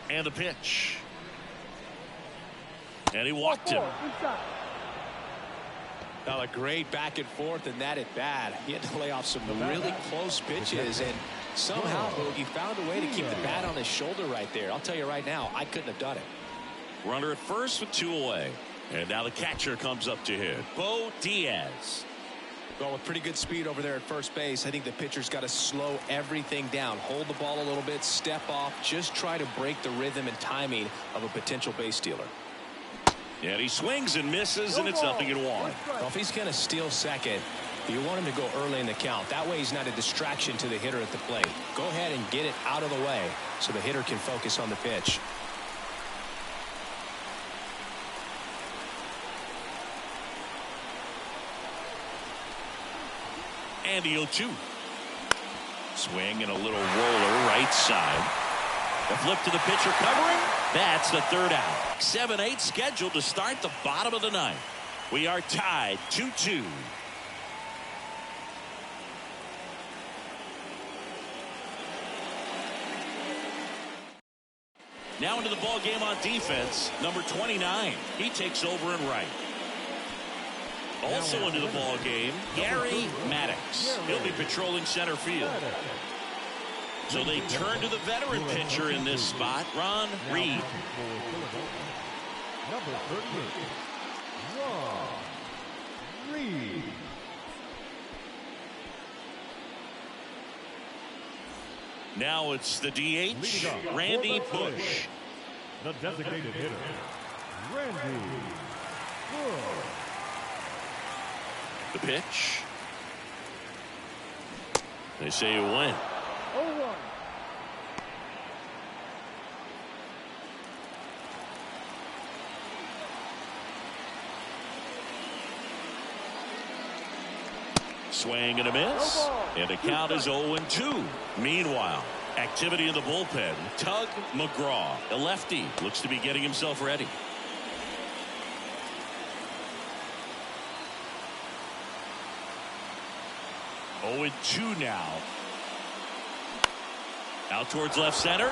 And the pitch. And he walked him. Now a great back and forth in that at bat. He had to lay off some really close pitches, and somehow he found a way to keep the bat on his shoulder right there. I'll tell you right now, I couldn't have done it. Runner at first with 2 away. And now the catcher comes up to hit. Bo Diaz. Well, with pretty good speed over there at first base, I think the pitcher's got to slow everything down. Hold the ball a little bit, step off, just try to break the rhythm and timing of a potential base stealer. And he swings and misses, and it's 0-1. Well, if he's going to steal second, you want him to go early in the count. That way he's not a distraction to the hitter at the plate. Go ahead and get it out of the way so the hitter can focus on the pitch. And the 0-2. Swing and a little roller right side. The flip to the pitcher covering. That's the 3rd out. 7-8 scheduled to start the bottom of the 9th. We are tied 2-2. Now into the ball game on defense, number 29. He takes over in right. Also into the ball game, Gary Maddox. He'll be patrolling center field. So they turn to the veteran pitcher in this spot, Ron Reed. Number 38, Ron Reed. Now it's the DH, Leading up Randy for the Bush. Phillies, the designated hitter, Randy Bush. The pitch. They say it went. 0-1. Swing and a miss. And the count is 0-2. Meanwhile, activity in the bullpen. Tug McGraw, a lefty, looks to be getting himself ready. Oh, 2 now. Out towards left center.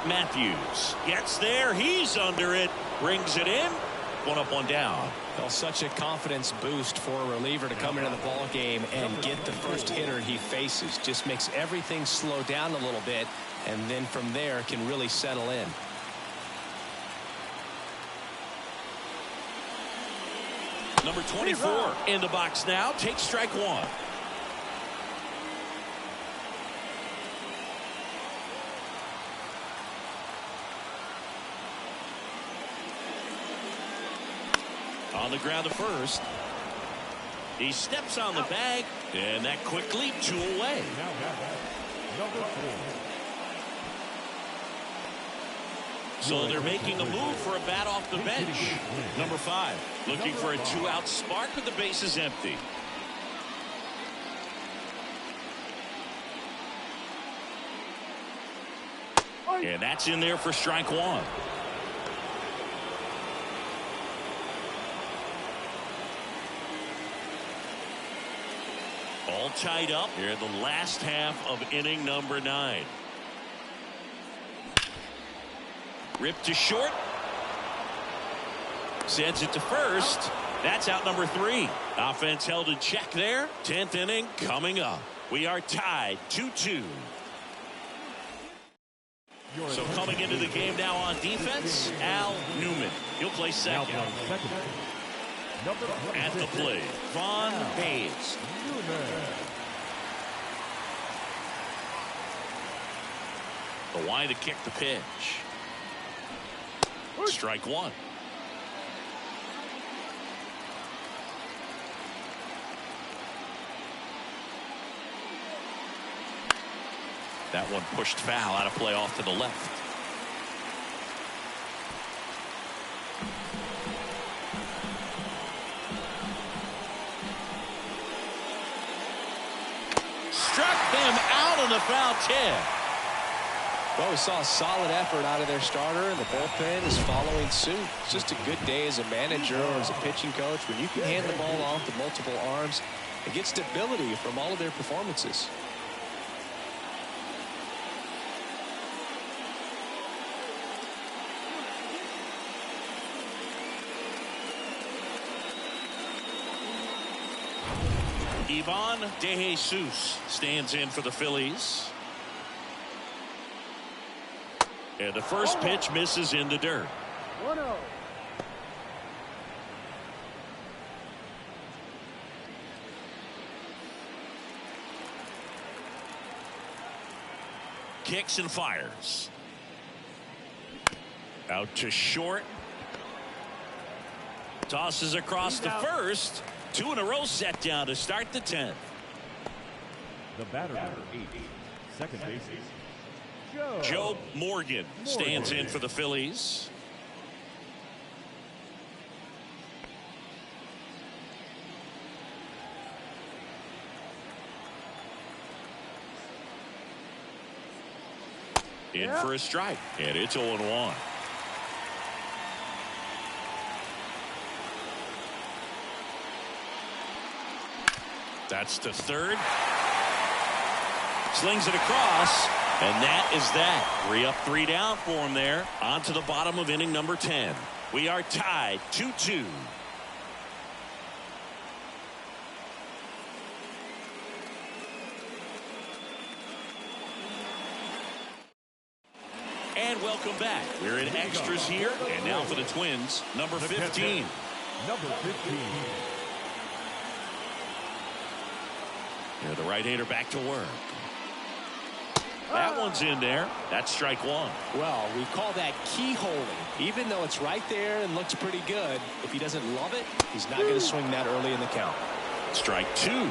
Matthews gets there. He's under it. Brings it in. 1 up, 1 down. Well, such a confidence boost for a reliever to come into the ball game and get the first hitter he faces. Just makes everything slow down a little bit, and then from there can really settle in. Number 24 in the box now. Takes strike 1. On the ground to first. He steps on the bag, and that quickly 2 away. Now number 4. So they're making a move for a bat off the bench. Number 5 looking for a 2-out spark with the bases empty. And that's in there for strike 1. All tied up here in the last half of inning number 9. Ripped to short. Sends it to first. That's out number 3. Offense held in check there. 10th inning coming up. We are tied 2-2. So coming into the game now on defense, Al Newman. He'll play second. At the plate, Von Hayes. The wide to kick the pitch. Strike 1. That one pushed foul out of play off to the left. Struck him out on the foul tip. Well, we saw a solid effort out of their starter, and the bullpen is following suit. It's just a good day as a manager or as a pitching coach when you can hand the ball off to multiple arms and get stability from all of their performances. Ivan DeJesus stands in for the Phillies. And the first pitch misses in the dirt. 1-0. Kicks and fires. Out to short. Tosses across to first. 2 in a row set down to start the 10th. The batter number 8, second baseman, Joe Morgan stands in for the Phillies. In for a strike, and it's 0-1. That's to third. Slings it across, and that is that. 3 up, 3 down for him there. On to the bottom of inning number 10. We are tied 2-2. And welcome back. We're in extras here, and now for the Twins, number 15. Number 15. Yeah, the right-hander back to work. That one's in there. That's strike one. Well, we call that keyholing. Even though it's right there and looks pretty good, if he doesn't love it, he's not going to swing that early in the count. Strike two.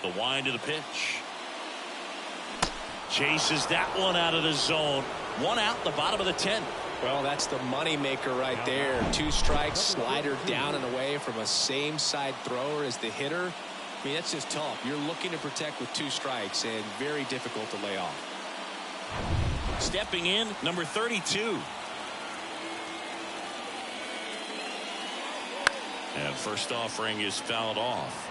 The wind of the pitch. Chases that one out of the zone. One out, the bottom of the 10th. Well, that's the money maker right there. 2 strikes, slider down and away from a same side thrower as the hitter. I mean, that's just tough. You're looking to protect with 2 strikes and very difficult to lay off. Stepping in, number 32. And first offering is fouled off.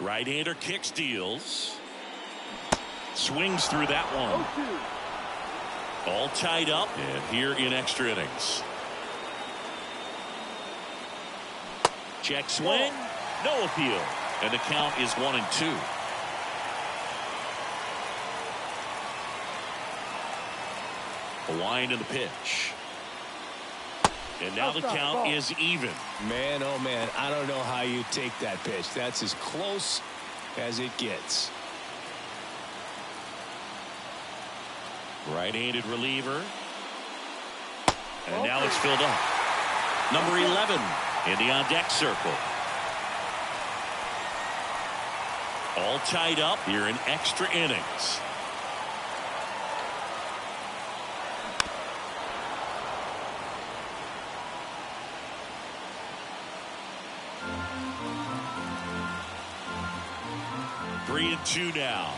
Right-hander kick steals. Swings through that one. All tied up and here in extra innings. Check swing. No appeal. And the count is 1-2. A wind in the pitch. And now the count is even. Man, oh man, I don't know how you take that pitch. That's as close as it gets. Right-handed reliever. And now it's filled up. Number 11 in the on-deck circle. All tied up here in extra innings. Three and two now.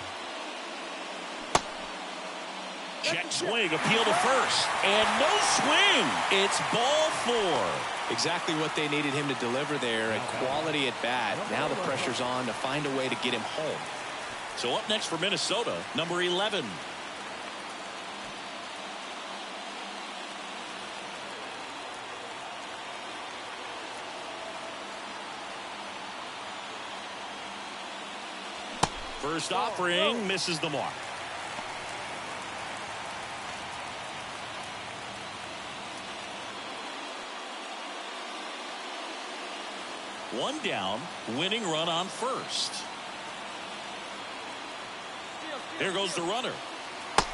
Check swing, appeal to first, and no swing. It's ball 4. Exactly what they needed him to deliver there. A quality at bat. Now the pressure's on to find a way to get him home. So up next for Minnesota, number 11. First offering misses the mark. One down, winning run on first. Here goes the runner.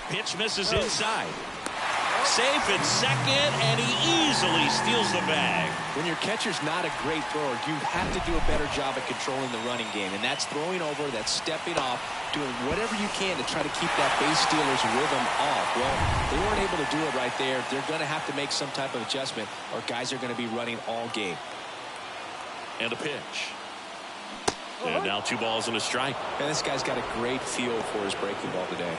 Pitch misses inside. Safe at second, and he easily steals the bag. When your catcher's not a great thrower, you have to do a better job at controlling the running game. And that's throwing over, that's stepping off, doing whatever you can to try to keep that base stealer's rhythm off. Well, they weren't able to do it right there. They're going to have to make some type of adjustment, or guys are going to be running all game. And a pitch. And now 2 balls and a strike. And this guy's got a great feel for his breaking ball today.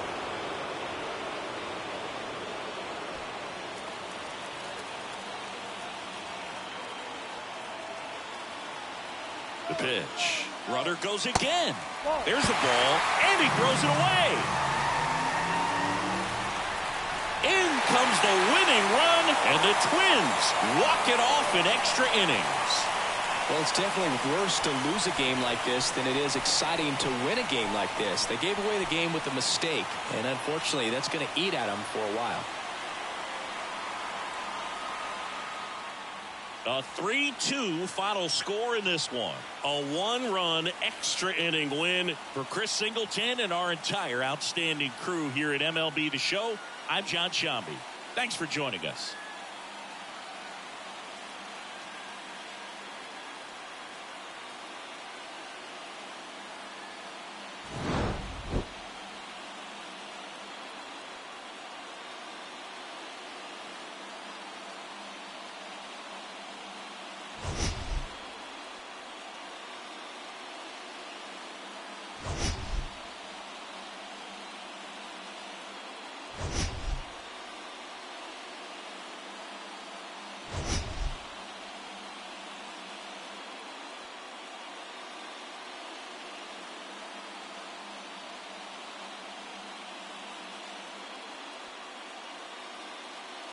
The pitch. Runner goes again. There's the ball, and he throws it away. In comes the winning run, and the Twins walk it off in extra innings. Well, it's definitely worse to lose a game like this than it is exciting to win a game like this. They gave away the game with a mistake, and unfortunately, that's going to eat at them for a while. A 3-2 final score in this one. A 1-run extra inning win for Chris Singleton and our entire outstanding crew here at MLB The Show. I'm John Shambi. Thanks for joining us.